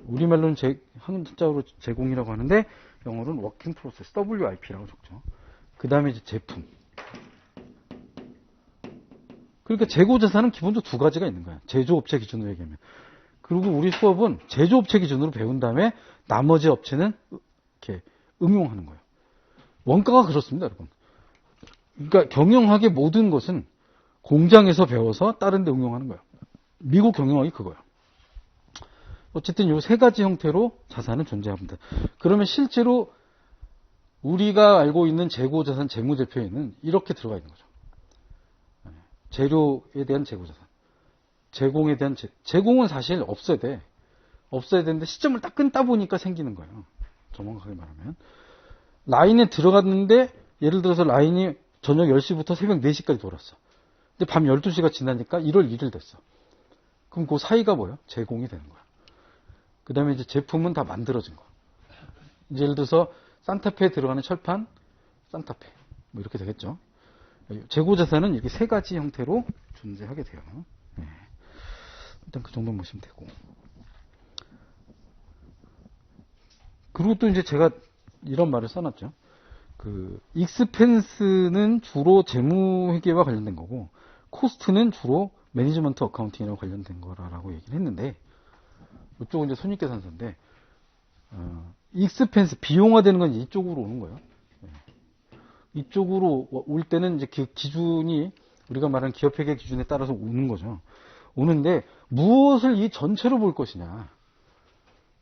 S1: 우리말로는 한자어로 제공이라고 하는데 영어로는 working process, WIP라고 적죠. 그 다음에 이제 제품. 그러니까 재고자산은 기본적으로 2가지가 있는 거야. 제조업체 기준으로 얘기하면. 그리고 우리 수업은 제조업체 기준으로 배운 다음에 나머지 업체는 이렇게 응용하는 거예요. 원가가 그렇습니다, 여러분. 그러니까 경영학의 모든 것은 공장에서 배워서 다른 데 응용하는 거예요. 미국 경영학이 그거예요. 어쨌든 이 세 가지 형태로 자산은 존재합니다. 그러면 실제로 우리가 알고 있는 재고자산, 재무제표에는 이렇게 들어가 있는 거죠. 재료에 대한 재고자산, 제공에 대한 제공은 사실 없어야 돼. 없어야 되는데 시점을 딱 끊다 보니까 생기는 거예요. 정확하게 말하면. 라인에 들어갔는데 예를 들어서 라인이 저녁 10시부터 새벽 4시까지 돌았어. 근데 밤 12시가 지나니까 1월 1일 됐어. 그럼 그 사이가 뭐예요? 제공이 되는 거야. 그 다음에 이제 제품은 다 만들어진 거. 이제 예를 들어서 산타페에 들어가는 철판, 산타페. 뭐 이렇게 되겠죠. 재고자산은 이렇게 세 가지 형태로 존재하게 돼요. 네. 일단 그 정도 보시면 되고. 그리고 또 이제 제가 이런 말을 써놨죠. 그, 익스펜스는 주로 재무회계와 관련된 거고, 코스트는 주로 매니지먼트 어카운팅이랑 관련된 거라고 얘기를 했는데, 이쪽은 이제 손익계산서인데, 익스펜스, 비용화되는 건 이쪽으로 오는 거예요. 이쪽으로 올 때는 이제 그 기준이 우리가 말하는 기업회계 기준에 따라서 오는 거죠. 오는데 무엇을 이 전체로 볼 것이냐.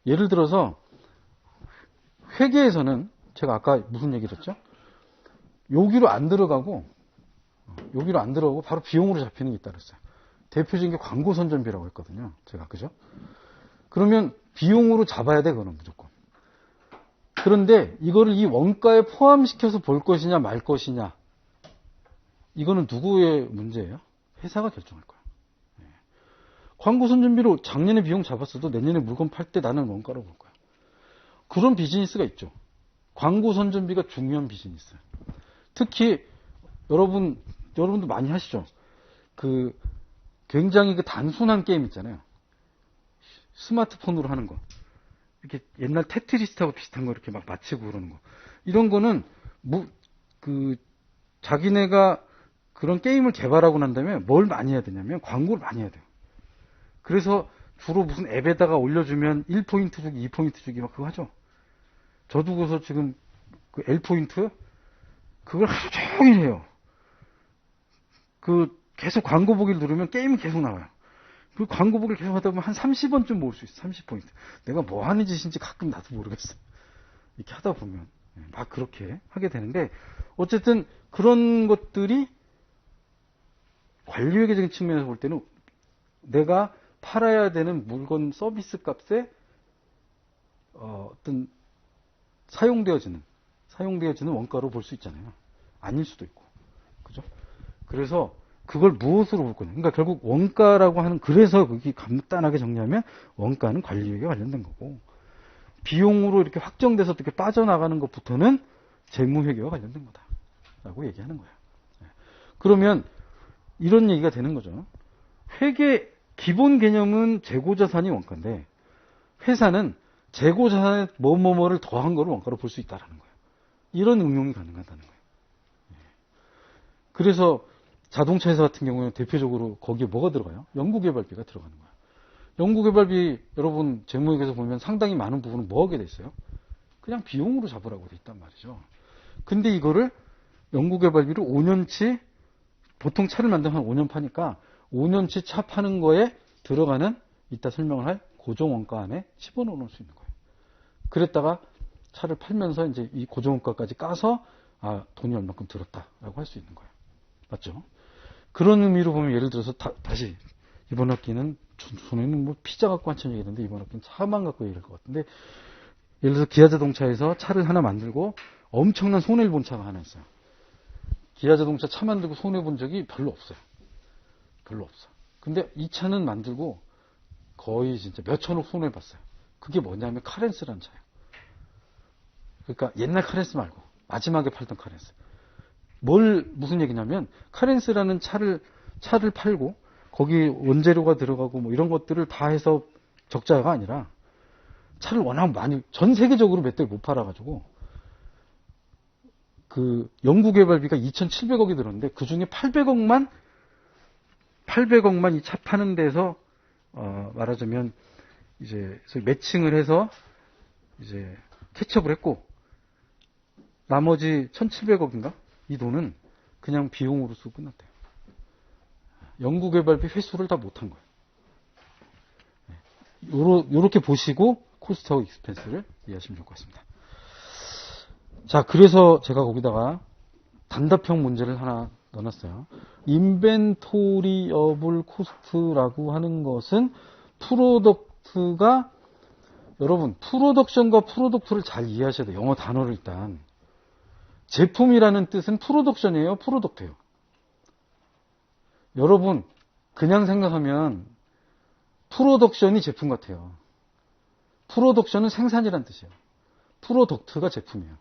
S1: 예를 들어서 회계에서는 제가 아까 무슨 얘기를 했죠? 여기로 안 들어가고 바로 비용으로 잡히는 게 있다 그랬어요. 대표적인 게 광고 선전비라고 했거든요. 제가 그죠? 그러면 비용으로 잡아야 돼, 그거는 무조건. 그런데 이거를 이 원가에 포함시켜서 볼 것이냐 말 것이냐, 이거는 누구의 문제예요? 회사가 결정할 거야. 광고 선전비로 작년에 비용 잡았어도 내년에 물건 팔 때 나는 원가로 볼 거야. 그런 비즈니스가 있죠. 광고 선전비가 중요한 비즈니스. 특히 여러분도 많이 하시죠. 그 굉장히 그 단순한 게임 있잖아요. 스마트폰으로 하는 거. 이렇게 옛날 테트리스하고 비슷한 거 이렇게 막 맞히고 그러는 거. 이런 거는 자기네가 그런 게임을 개발하고 난 다음에 뭘 많이 해야 되냐면 광고를 많이 해야 돼요. 그래서 주로 무슨 앱에다가 올려주면 1포인트 주기, 2포인트 주기 막 그거 하죠. 저도 그래서 지금 그 L포인트 그걸 하루 종일 해요. 그 계속 광고 보기를 누르면 게임이 계속 나와요. 그 광고 보기를 계속 하다 보면 한 30원쯤 모을 수 있어. 30포인트. 내가 뭐 하는 짓인지 가끔 나도 모르겠어. 이렇게 하다 보면 막 그렇게 하게 되는데, 어쨌든 그런 것들이 관리회계적인 측면에서 볼 때는 내가 팔아야 되는 물건 서비스 값에 어떤 사용되어지는 원가로 볼 수 있잖아요. 아닐 수도 있고. 그죠? 그래서 그걸 무엇으로 볼 거냐. 그러니까 결국 원가라고 하는, 그래서 그게 간단하게 정리하면 원가는 관리회계에 관련된 거고, 비용으로 이렇게 확정돼서 어떻게 빠져나가는 것부터는 재무회계와 관련된 거다라고 얘기하는 거예요. 그러면 이런 얘기가 되는 거죠. 회계 기본 개념은 재고자산이 원가인데, 회사는 재고자산에 뭐뭐뭐를 더한 거를 원가로 볼 수 있다라는 거예요. 이런 응용이 가능하다는 거예요. 그래서 자동차 회사 같은 경우는 대표적으로 거기에 뭐가 들어가요? 연구개발비가 들어가는 거예요. 연구개발비 여러분 재무회계에서 보면 상당히 많은 부분은 뭐 하게 돼 있어요? 그냥 비용으로 잡으라고 돼 있단 말이죠. 근데 이거를 연구개발비를 5년치, 보통 차를 만들면 한 5년 파니까 5년치 차 파는 거에 들어가는, 이따 설명을 할 고정원가 안에 집어넣어 놓을 수 있는 거예요. 그랬다가 차를 팔면서 이제 이 고정원가까지 까서 돈이 얼마큼 들었다라고 할 수 있는 거예요. 맞죠? 그런 의미로 보면 예를 들어서 다시 이번 학기는 전에는 뭐 피자 갖고 한참 얘기했는데 이번 학기는 차만 갖고 얘기할 것 같은데, 예를 들어서 기아자동차에서 차를 하나 만들고 엄청난 손해를 본 차가 하나 있어요. 기아자동차 차 만들고 손해 본 적이 별로 없어요. 별로 없어. 근데 이 차는 만들고 거의 진짜 몇 천억 손해를 봤어요. 그게 뭐냐면 카렌스라는 차예요. 그러니까 옛날 카렌스 말고 마지막에 팔던 카렌스. 무슨 얘기냐면, 카렌스라는 차를 팔고 거기 원재료가 들어가고 뭐 이런 것들을 다 해서 적자가 아니라, 차를 워낙 많이 전 세계적으로 몇 대를 못 팔아가지고 그 연구개발비가 2,700억이 들었는데 그 중에 800억만 이 차 파는 데서 말하자면 이제 매칭을 해서 이제 캐치업을 했고, 나머지 1,700억인가? 이 돈은 그냥 비용으로 쓰고 끝났대요. 연구개발비 회수를 다 못한 거예요. 요렇게 보시고 코스트하고 익스펜스를 이해하시면 좋을 것 같습니다. 자, 그래서 제가 거기다가 단답형 문제를 하나 넣어놨어요. 인벤토리어블 코스트라고 하는 것은 프로덕트가, 여러분 프로덕션과 프로덕트를 잘 이해하셔야 돼요. 영어 단어를 일단. 제품이라는 뜻은 프로덕션이에요, 프로덕트예요. 여러분 그냥 생각하면 프로덕션이 제품 같아요. 프로덕션은 생산이란 뜻이에요. 프로덕트가 제품이에요.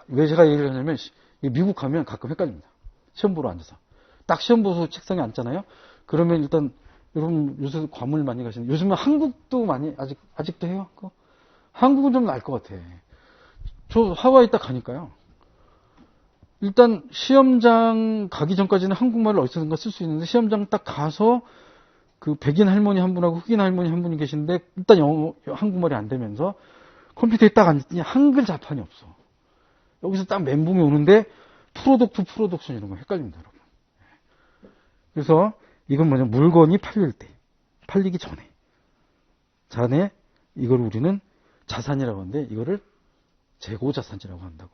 S1: 왜 제가 얘기를 하냐면 미국 가면 가끔 헷갈립니다. 시험 보러 앉아서. 딱 시험 보서 책상에 앉잖아요. 그러면 일단 여러분 요새 과물 많이 가시는, 요즘은 한국도 많이 아직도 해요. 한국은 좀 나을 것 같아. 저 하와이 딱 가니까요. 일단 시험장 가기 전까지는 한국말을 어디서든가 쓸 수 있는데 시험장 딱 가서 그 백인 할머니 한 분하고 흑인 할머니 한 분이 계신데 일단 한국말이 안 되면서 컴퓨터에 딱 앉더니 한글 자판이 없어. 여기서 딱 멘붕이 오는데 프로덕션 이런 거 헷갈립니다, 여러분. 그래서 이건 뭐냐, 물건이 팔릴 때, 팔리기 전에 이걸 우리는 자산이라고 하는데 이거를 재고자산이라고 한다고.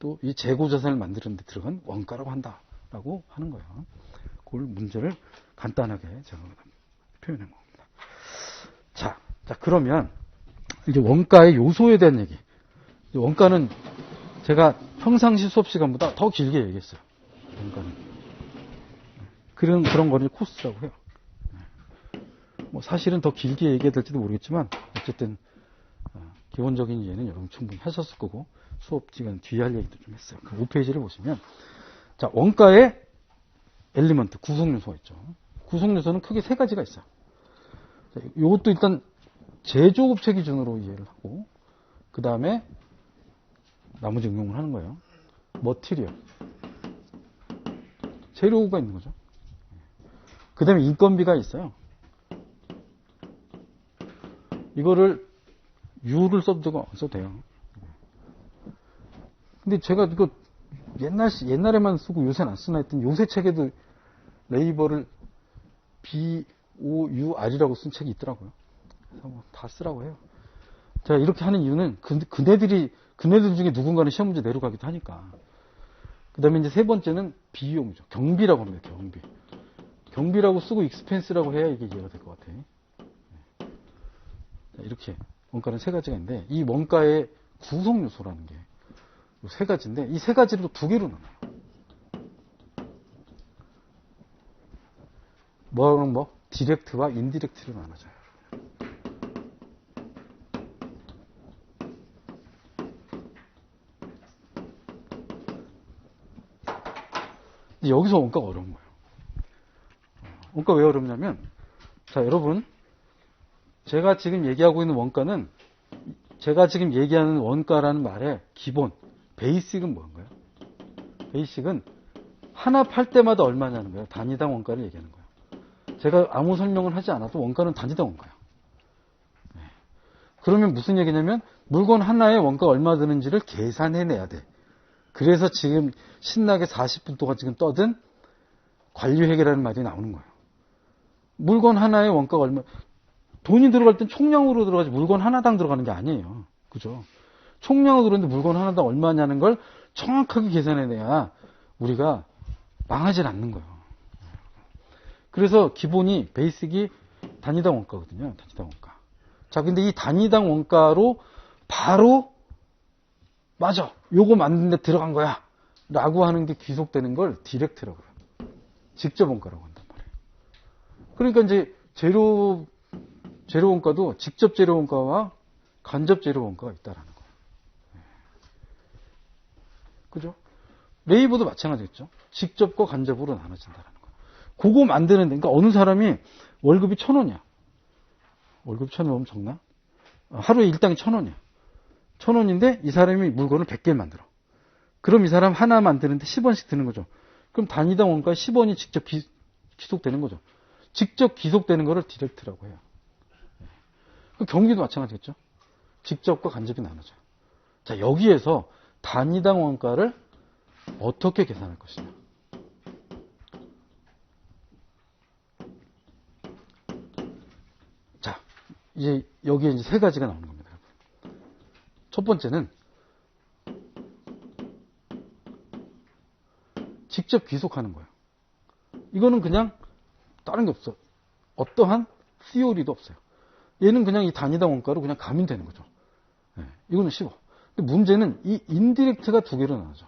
S1: 또 이 재고자산을 만드는 데 들어간 원가라고 한다라고 하는 거예요. 그걸 문제를 간단하게 제가 표현한 겁니다. 자, 그러면 이제 원가의 요소에 대한 얘기. 원가는 제가 평상시 수업 시간보다 더 길게 얘기했어요. 원가는. 그런 거를 코스트라고 해요. 뭐 사실은 더 길게 얘기해야 될지도 모르겠지만 어쨌든 기본적인 이해는 여러분 충분히 하셨을 거고 수업 시간 뒤에 할 얘기도 좀 했어요. 그 5페이지를 보시면 자, 원가의 엘리먼트, 구성요소가 있죠. 구성요소는 크게 세 가지가 있어요. 이것도 일단 제조업체 기준으로 이해를 하고 그 다음에 나머지 응용을 하는 거예요. 머티리얼, 재료가 있는 거죠. 그 다음에 인건비가 있어요. 이거를 U를 써도 되고 안 써도 돼요. 근데 제가 이거 옛날에만 쓰고 요새는 안 쓰나 했더니 요새 책에도 레이버를 BOUR이라고 쓴 책이 있더라고요. 그래서 뭐 다 쓰라고 해요. 제가 이렇게 하는 이유는 그네들 중에 누군가는 시험 문제 내려가기도 하니까. 그 다음에 이제 세 번째는 비용이죠. 경비라고 합니다. 경비라고 쓰고 익스펜스라고 해야 이게 이해가 될 것 같아요. 이렇게 원가는 세 가지가 있는데 이 원가의 구성 요소라는 게 세 가지인데 이 세 가지를 또 두 개로 나눠요. 디렉트와 인디렉트로 나눠져요. 여기서 원가가 어려운 거예요. 원가 왜 어렵냐면, 자, 여러분, 제가 지금 얘기하고 있는 원가는, 제가 지금 얘기하는 원가라는 말의 기본, 베이식은 뭔가요? 베이식은 하나 팔 때마다 얼마냐는 거예요. 단위당 원가를 얘기하는 거예요. 제가 아무 설명을 하지 않아도 원가는 단위당 원가예요. 네. 그러면 무슨 얘기냐면, 물건 하나에 원가가 얼마 드는지를 계산해내야 돼. 그래서 지금 신나게 40분 동안 지금 떠든 관리회계라는 말이 나오는 거예요. 물건 하나의 원가가 얼마, 돈이 들어갈 땐 총량으로 들어가지 물건 하나당 들어가는 게 아니에요. 그죠? 총량으로 들어갔는데 물건 하나당 얼마냐는 걸 정확하게 계산해내야 우리가 망하질 않는 거예요. 그래서 기본이, 베이식이 단위당 원가거든요. 단위당 원가. 자, 근데 이 단위당 원가로 바로 맞아, 요거 만드는데 들어간 거야 라고 하는 게 귀속되는 걸 디렉트라고 해요. 직접 원가라고 한단 말이에요. 그러니까 이제 재료 원가도 직접 재료 원가와 간접 재료 원가가 있다라는 거예요. 그죠? 레이버도 마찬가지겠죠. 직접과 간접으로 나눠진다라는 거예요. 그거 만드는데, 그러니까 어느 사람이 월급이 1,000원이야. 월급 1,000원 적나? 하루에 일당이 1,000원이야. 1,000원인데 이 사람이 물건을 100개를 만들어. 그럼 이 사람 하나 만드는데 10원씩 드는 거죠. 그럼 단위당 원가 10원이 직접 기속되는 거죠. 직접 기속되는 거를 디렉트라고 해요. 경비도 마찬가지겠죠. 직접과 간접이 나눠져요. 자, 여기에서 단위당 원가를 어떻게 계산할 것이냐. 이제 여기에 이제 세 가지가 나오는 겁니다. 첫 번째는 직접 귀속하는 거예요. 이거는 그냥 다른 게 없어. 어떠한 시오리도 없어요. 얘는 그냥 이 단위당 원가로 그냥 가면 되는 거죠. 네, 이거는 쉬워. 근데 문제는 이 인디렉트가 두 개로 나눠져.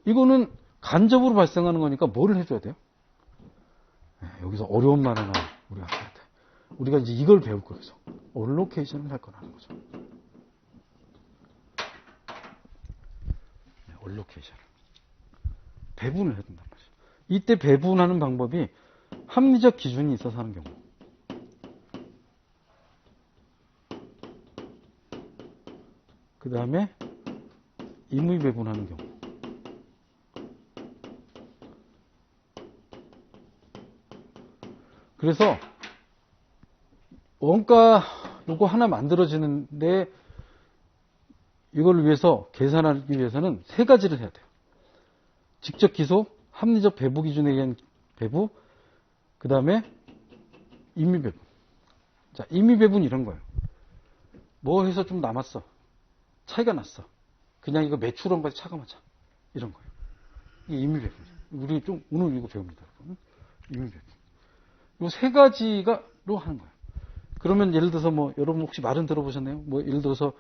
S1: 이거는 간접으로 발생하는 거니까 뭐를 해줘야 돼요? 네, 여기서 어려운 말 하나 우리가 해야 돼. 우리가 이제 이걸 배울 거여서 얼로케이션을 할 거라는 거죠. 네, 얼로케이션. 배분을 해야 된단 말이죠. 이때 배분하는 방법이 합리적 기준이 있어서 하는 경우. 그 다음에 임의 배분하는 경우. 그래서 원가 요거 하나 만들어지는데 이걸 위해서 계산하기 위해서는 세 가지를 해야 돼요. 직접 기속, 합리적 배분 기준에 의한 배분, 그 다음에 임의 배분. 자, 임의 배분 이런 거예요. 뭐 해서 좀 남았어. 차이가 났어. 그냥 이거 매출원까지 차가 맞아. 이런 거예요. 이게 임의 배분이에요. 우리 좀 오늘 이거 배웁니다. 임의 배분. 요 세 가지가로 하는 거예요. 그러면 예를 들어서 뭐 여러분 혹시 말은 들어보셨나요? 뭐 예를 들어서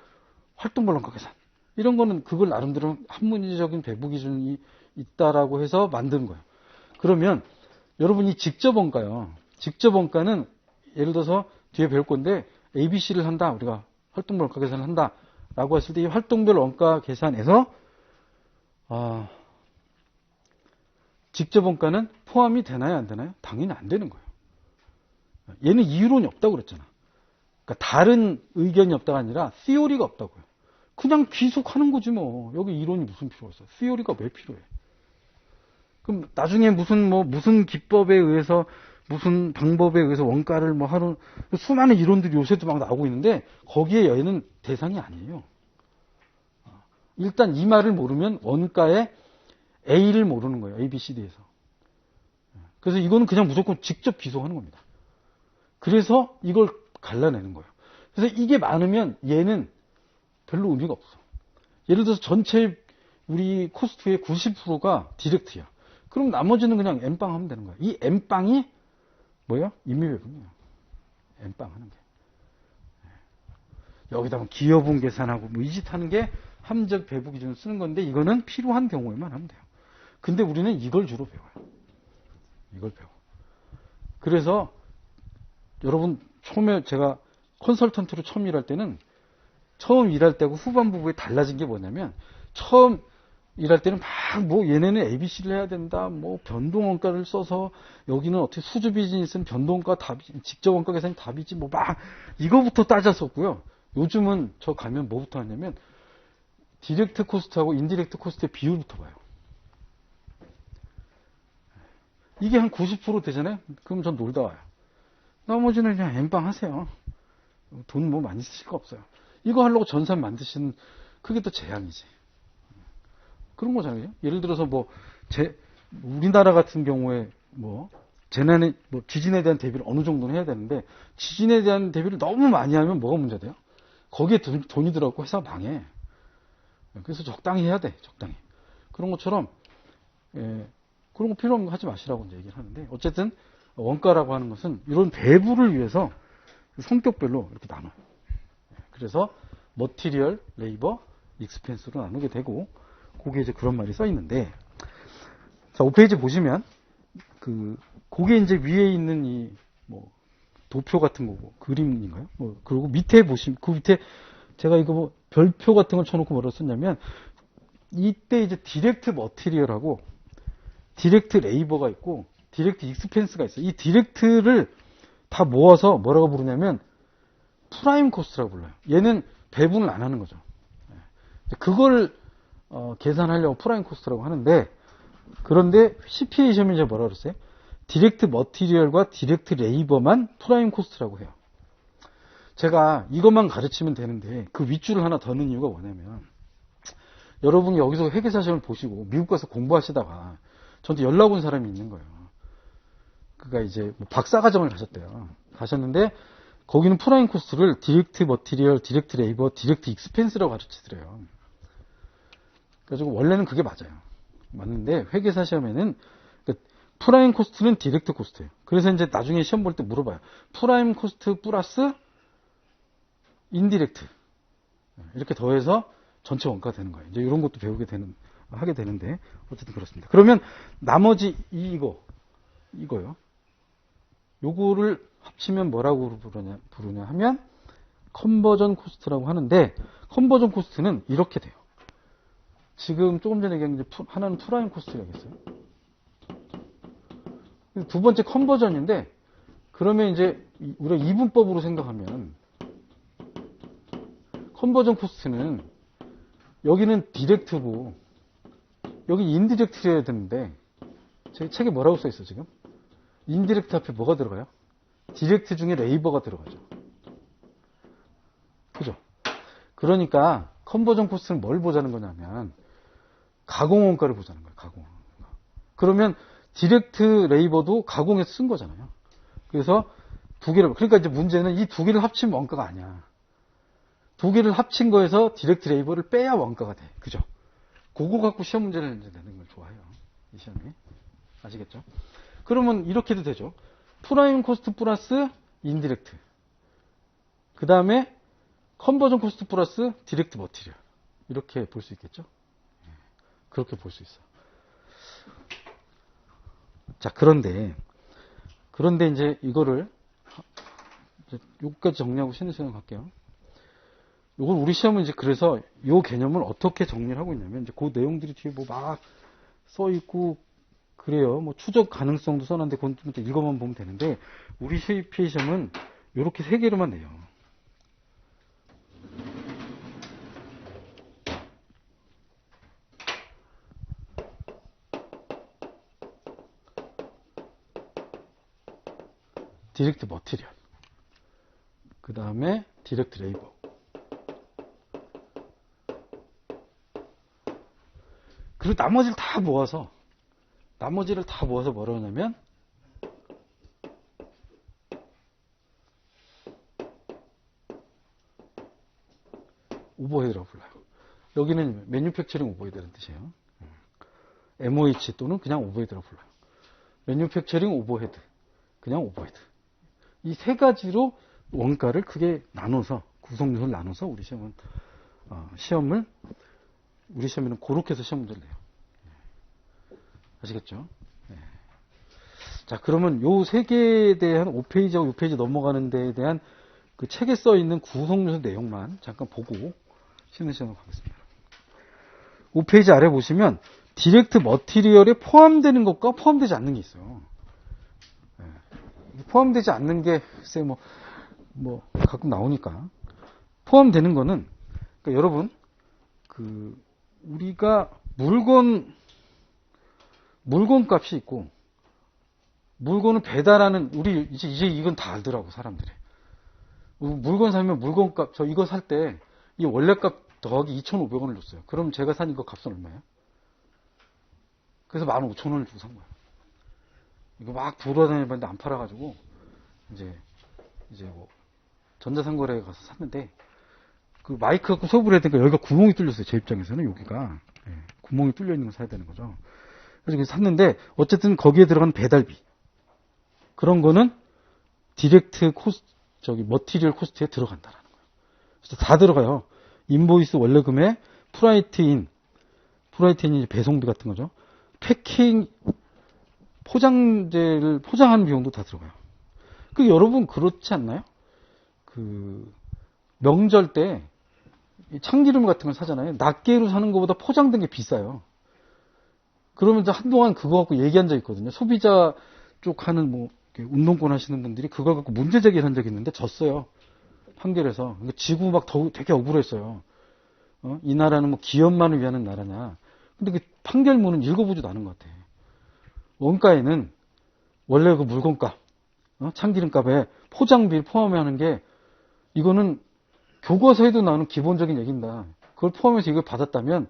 S1: 활동별 원가 계산. 이런 거는 그걸 나름대로 합리적인 배분 기준이 있다라고 해서 만든 거예요. 그러면 여러분이 직접 원가요. 직접 원가는 예를 들어서 뒤에 배울 건데 ABC를 한다. 우리가 활동별 원가 계산을 한다라고 했을 때 이 활동별 원가 계산에서 직접 원가는 포함이 되나요? 안 되나요? 당연히 안 되는 거예요. 얘는 이론이 없다고 그랬잖아. 그러니까 다른 의견이 없다가 아니라 시오리가 없다고요. 그냥 귀속하는 거지 뭐. 여기 이론이 무슨 필요가 있어? 시오리가 왜 필요해? 그럼 나중에 무슨 기법에 의해서 무슨 방법에 의해서 원가를 뭐 하는 수많은 이론들이 요새도 막 나오고 있는데 거기에 얘는 대상이 아니에요. 일단 이 말을 모르면 원가의 A를 모르는 거예요. A, B, C, D에서. 그래서 이거는 그냥 무조건 직접 귀속하는 겁니다. 그래서 이걸 갈라내는 거예요. 그래서 이게 많으면 얘는 별로 의미가 없어. 예를 들어서 전체 우리 코스트의 90%가 디렉트야. 그럼 나머지는 그냥 N빵 하면 되는 거야. 이 N빵이 뭐야? 임의배분이에요. N빵 하는 게. 여기다가 기여분 계산하고 뭐 이 짓 하는 게 합리적 배분 기준을 쓰는 건데 이거는 필요한 경우에만 하면 돼요. 근데 우리는 이걸 주로 배워요. 이걸 배워. 그래서 여러분 처음에 제가 컨설턴트로 처음 일할 때는 처음 일할 때하고 후반부에 달라진 게 뭐냐면 처음 일할 때는 막 뭐 얘네는 ABC를 해야 된다. 뭐 변동원가를 써서 여기는 어떻게 수주 비즈니스는 변동원가 답이 직접 원가 계산이 답이지 뭐 막 이거부터 따졌었고요. 요즘은 저 가면 뭐부터 하냐면 디렉트 코스트하고 인디렉트 코스트의 비율부터 봐요. 이게 한 90% 되잖아요. 그럼 전 놀다 와요. 나머지는 그냥 N빵 하세요. 돈 뭐 많이 쓰실 거 없어요. 이거 하려고 전산 만드시는 그게 또 재앙이지. 그런 거잖아요. 예를 들어서 우리나라 같은 경우에 재난에 지진에 대한 대비를 어느 정도는 해야 되는데 지진에 대한 대비를 너무 많이 하면 뭐가 문제돼요? 거기에 돈이 들어가고 회사 망해. 그래서 적당히 해야 돼. 적당히. 그런 것처럼 그런 거 필요한 거 하지 마시라고 이제 얘기를 하는데 어쨌든 원가라고 하는 것은 이런 배분을 위해서 성격별로 이렇게 나눠요. 그래서 머티리얼, 레이버, 익스펜스로 나누게 되고 그게 이제 그런 말이 써 있는데 자, 5페이지 보시면 그게 이제 위에 있는 이 도표 같은 거고 그림인가요? 그리고 밑에 보시면 그 밑에 제가 이거 별표 같은 걸 쳐놓고 뭐라고 썼냐면 이때 이제 디렉트 머티리얼하고 디렉트 레이버가 있고 디렉트 익스펜스가 있어요. 이 디렉트를 다 모아서 뭐라고 부르냐면 프라임 코스트라고 불러요. 얘는 배분을 안 하는 거죠. 그걸 계산하려고 프라임 코스트라고 하는데 그런데 CPA 시험에 이제 뭐라고 그랬어요? 디렉트 머티리얼과 디렉트 레이버만 프라임 코스트라고 해요. 제가 이것만 가르치면 되는데 그 윗줄을 하나 더 넣은 이유가 뭐냐면 여러분이 여기서 회계사 시험을 보시고 미국 가서 공부하시다가 저한테 연락 온 사람이 있는 거예요. 그가 이제 뭐 박사과정을 가셨대요. 가셨는데 거기는 프라임 코스트를 디렉트 머티리얼, 디렉트 레이버, 디렉트 익스펜스라고 가르치더래요. 그래가지고 원래는 그게 맞아요. 맞는데 회계사 시험에는 프라임 코스트는 디렉트 코스트예요. 그래서 이제 나중에 시험 볼 때 물어봐요. 프라임 코스트 플러스 인디렉트 이렇게 더해서 전체 원가가 되는 거예요. 이제 이런 것도 하게 되는데 어쨌든 그렇습니다. 그러면 나머지 이거요. 요거를 합치면 뭐라고 부르냐 하면 컨버전 코스트라고 하는데 컨버전 코스트는 이렇게 돼요. 지금 조금 전에 얘기한 하나는 프라임 코스트라고 했어요. 두 번째 컨버전인데 그러면 이제 우리가 이분법으로 생각하면 컨버전 코스트는 여기는 디렉트고 여기 인디렉트여야 되는데 제 책에 뭐라고 써 있어 지금? 인디렉트 앞에 뭐가 들어가요? 디렉트 중에 레이버가 들어가죠. 그죠? 그러니까 컨버전 코스트는 뭘 보자는 거냐면 가공원가를 보자는 거예요. 가공원가. 그러면 디렉트 레이버도 가공해서 쓴 거잖아요. 그래서 그러니까 이제 문제는 이 두 개를 합친 원가가 아니야. 두 개를 합친 거에서 디렉트 레이버를 빼야 원가가 돼. 그죠? 그거 갖고 시험 문제를 이제 내는 걸 좋아해요. 이 시험이. 아시겠죠? 그러면 이렇게도 되죠. 프라임 코스트 플러스 인디렉트. 그 다음에 컨버전 코스트 플러스 디렉트 머티리얼. 이렇게 볼 수 있겠죠? 그렇게 볼 수 있어. 자, 그런데 이제 이거를 여기까지 정리하고 쉬는 시간 갈게요. 이걸 우리 시험은 이제 그래서 이 개념을 어떻게 정리를 하고 있냐면 이제 그 내용들이 뒤에 뭐 막 써 있고 그래요. 뭐 추적 가능성도 써놨는데 그건 좀 읽어만 보면 되는데 우리 CPA 시험은 이렇게 세 개로만 내요. 디렉트 머티리얼. 그 다음에 디렉트 레이버. 그리고 나머지를 다 모아서 뭐라 하냐면 오버헤드라고 불러요. 여기는 매뉴팩처링 오버헤드라는 뜻이에요. MOH 또는 그냥 오버헤드라고 불러요. 매뉴팩처링 오버헤드, 그냥 오버헤드. 이 세 가지로 원가를 크게 나눠서 구성 요소를 나눠서 우리 시험은 우리 시험에는 그렇게 해서 시험 문제를 내요. 아시겠죠? 네. 자, 그러면 요 세 개에 대한 5페이지하고 6페이지 넘어가는 데에 대한 그 책에 써 있는 구성 요소 내용만 잠깐 보고 쉬는 시간으로 가겠습니다. 5페이지 아래 보시면 디렉트 머티리얼에 포함되는 것과 포함되지 않는 게 있어요. 네. 포함되지 않는 게 글쎄 뭐 가끔 나오니까 포함되는 거는 그러니까 여러분 우리가 물건 값이 있고 물건을 배달하는 우리 이제 이건 다 알더라고 사람들이. 물건 사면 물건 값 저 이거 살 때 이 원래 값 더하기 2,500원을 줬어요. 그럼 제가 산 이거 값은 얼마예요? 그래서 15,000원을 주고 산 거예요. 이거 막 돌아다니는데 안 팔아가지고 이제 뭐 전자상거래에 가서 샀는데 그 마이크 갖고 수업을 해야 되니까 여기가 구멍이 뚫렸어요. 제 입장에서는 여기가 구멍이 뚫려 있는 걸 사야 되는 거죠. 그래서 샀는데 어쨌든 거기에 들어간 배달비 그런 거는 디렉트 코스트 머티리얼 코스트에 들어간다라는 거예요. 그래서 다 들어가요. 인보이스 원래 금액, 프라이트인이 배송비 같은 거죠. 패킹 포장재를 포장하는 비용도 다 들어가요. 여러분 그렇지 않나요? 명절 때 참기름 같은 걸 사잖아요. 낱개로 사는 것보다 포장된 게 비싸요. 그러면 한동안 그거 갖고 얘기한 적 있거든요. 소비자 쪽 하는 운동권 하시는 분들이 그걸 갖고 문제 제기를 한 적이 있는데 졌어요. 판결에서. 지고 막 되게 억울했어요. 이 나라는 기업만을 위하는 나라냐. 근데 그 판결문은 읽어보지도 않은 것 같아. 원가에는 원래 그 물건값, 참기름값에 포장비를 포함하는 게 이거는 교과서에도 나오는 기본적인 얘기입니다. 그걸 포함해서 이걸 받았다면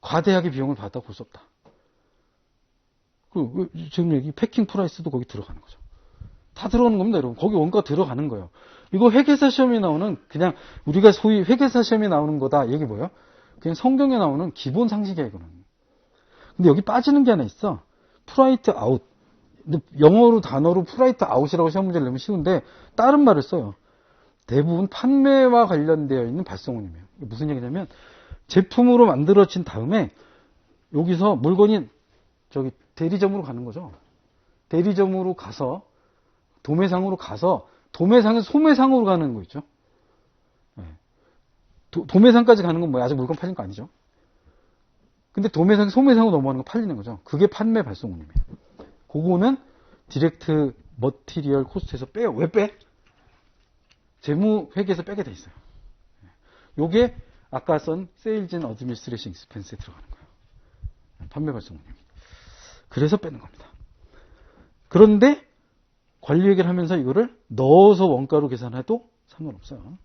S1: 과대하게 비용을 받았다고 볼 수 없다. 지금 여기 패킹 프라이스도 거기 들어가는 거죠. 다 들어오는 겁니다, 여러분. 거기 원가 들어가는 거예요. 이거 회계사 시험에 나오는 그냥 우리가 소위 회계사 시험에 나오는 거다. 이게 뭐예요? 그냥 성경에 나오는 기본 상식이야, 이거는. 근데 여기 빠지는 게 하나 있어. 프라이트 아웃. 근데 영어로 단어로 프라이트 아웃이라고 시험 문제를 내면 쉬운데 다른 말을 써요. 대부분 판매와 관련되어 있는 발송원이에요. 무슨 얘기냐면 제품으로 만들어진 다음에 여기서 물건이 저기 대리점으로 가는 거죠. 대리점으로 가서 도매상으로 가서 도매상에서 소매상으로 가는 거 있죠. 네. 도매상까지 가는 건 뭐야? 아직 물건 팔린 거 아니죠. 근데 도매상에서 소매상으로 넘어가는 거 팔리는 거죠. 그게 판매 발송원이에요. 그거는 디렉트 머티리얼 코스트에서 빼요. 왜 빼? 재무 회계에서 빼게 돼 있어요. 요게 아까 쓴 세일즈 앤 어드미니스트레이션 익스펜스에 들어가는 거예요. 판매 발송원이. 그래서 빼는 겁니다. 그런데 관리회계를 하면서 이거를 넣어서 원가로 계산해도 상관없어요.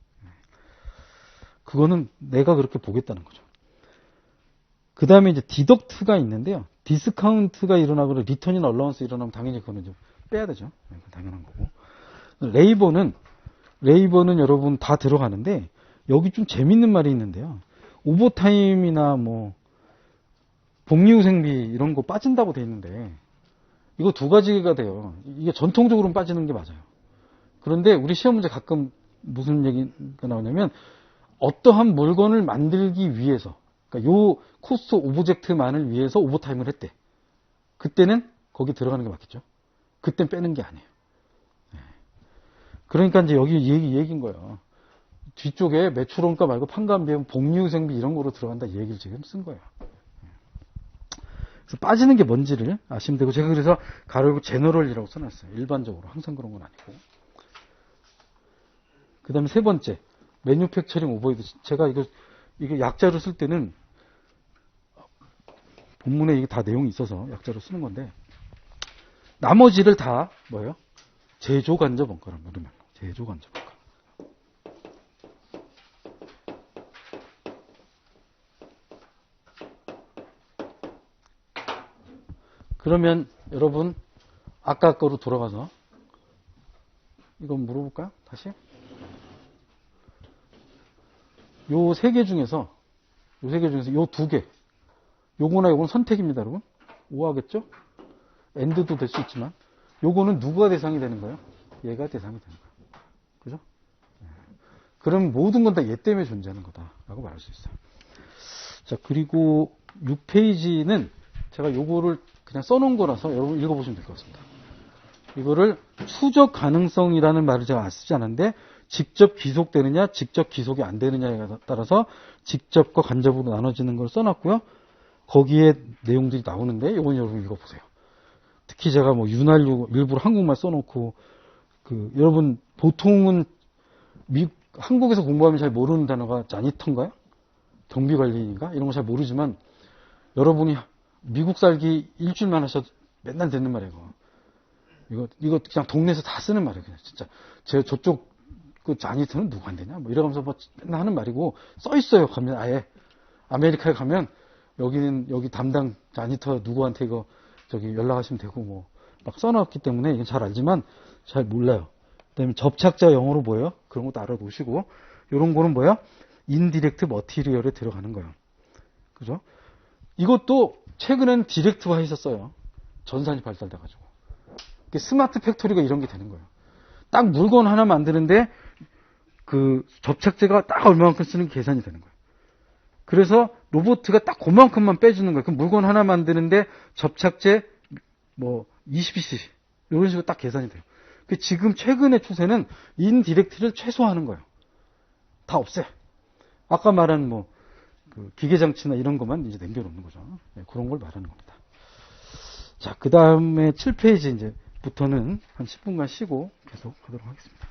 S1: 그거는 내가 그렇게 보겠다는 거죠. 그 다음에 이제 디덕트가 있는데요. 디스카운트가 일어나고 리턴이나 얼라운스 일어나면 당연히 그거는 좀 빼야 되죠. 당연한 거고. 레이버는 여러분 다 들어가는데 여기 좀 재밌는 말이 있는데요. 오버타임이나 뭐 복리후생비 이런 거 빠진다고 돼 있는데 이거 두 가지가 돼요. 이게 전통적으로는 빠지는 게 맞아요. 그런데 우리 시험 문제 가끔 무슨 얘기가 나오냐면 어떠한 물건을 만들기 위해서 그러니까 요 코스트 오브젝트만을 위해서 오버타임을 했대. 그때는 거기 들어가는 게 맞겠죠. 그땐 빼는 게 아니에요. 그러니까 이제 여기 얘기인 거예요. 뒤쪽에 매출원가 말고 판관비용, 복리후생비 이런 거로 들어간다 이 얘기를 지금 쓴 거예요. 그래서 빠지는 게 뭔지를 아시면 되고 제가 그래서 가로 열고 제너럴이라고 써놨어요. 일반적으로 항상 그런 건 아니고. 그 다음에 세 번째 매뉴팩처링 오버헤드. 제가 이거 약자로 쓸 때는 본문에 이게 다 내용이 있어서 약자로 쓰는 건데 나머지를 다 뭐예요? 제조간접 원가라고 부르면 제조간접 원가. 그러면 여러분 아까 거로 돌아가서 이거 물어볼까요? 다시? 요 세 개 중에서 요 두 개 요거나 요거는 선택입니다, 여러분. 오하겠죠? 엔드도 될 수 있지만 요거는 누가 대상이 되는 거예요? 얘가 대상이 되는 거예요. 그죠? 그럼 모든 건 다 얘 때문에 존재하는 거다라고 말할 수 있어요. 자, 그리고 6페이지는 제가 요거를 그냥 써놓은 거라서 여러분 읽어보시면 될 것 같습니다. 이거를 추적 가능성이라는 말을 제가 쓰지 않았는데 직접 귀속되느냐 직접 귀속이 안 되느냐에 따라서 직접과 간접으로 나눠지는 걸 써놨고요. 거기에 내용들이 나오는데 이건 여러분 읽어보세요. 특히 제가 뭐 윤활유 일부러 한국말 써놓고 여러분 보통은 한국에서 공부하면 잘 모르는 단어가 자니터인가요? 경비관리인가? 이런 거 잘 모르지만 여러분이 미국 살기 일주일만 하셔도 맨날 듣는 말이에요. 이거 그냥 동네에서 다 쓰는 말이에요. 그냥 진짜 저쪽 그 자니터는 누구 안 되냐? 뭐 이러면서 뭐 맨날 하는 말이고 써 있어요. 가면 아예 아메리카에 가면 여기 담당 자니터 누구한테 이거 저기 연락하시면 되고 뭐 막 써놨기 때문에 이건 잘 알지만 잘 몰라요. 그다음에 접착자 영어로 뭐예요? 그런 것도 알아놓으시고 이런 거는 뭐야? 인디렉트 머티리얼에 들어가는 거예요. 그죠? 이것도 최근엔 디렉트화 했었어요. 전산이 발달돼가지고. 스마트 팩토리가 이런 게 되는 거예요. 딱 물건 하나 만드는데 그 접착제가 딱 얼마만큼 쓰는 게 계산이 되는 거예요. 그래서 로보트가 딱 그만큼만 빼주는 거예요. 그럼 물건 하나 만드는데 접착제 뭐 20cc 이런 식으로 딱 계산이 돼요. 지금 최근의 추세는 인디렉트를 최소화하는 거예요. 다 없애. 아까 말한 뭐 기계장치나 이런 것만 이제 남겨놓는 거죠. 네, 그런 걸 말하는 겁니다. 자, 그 다음에 7페이지 이제부터는 한 10분간 쉬고 계속 하도록 하겠습니다.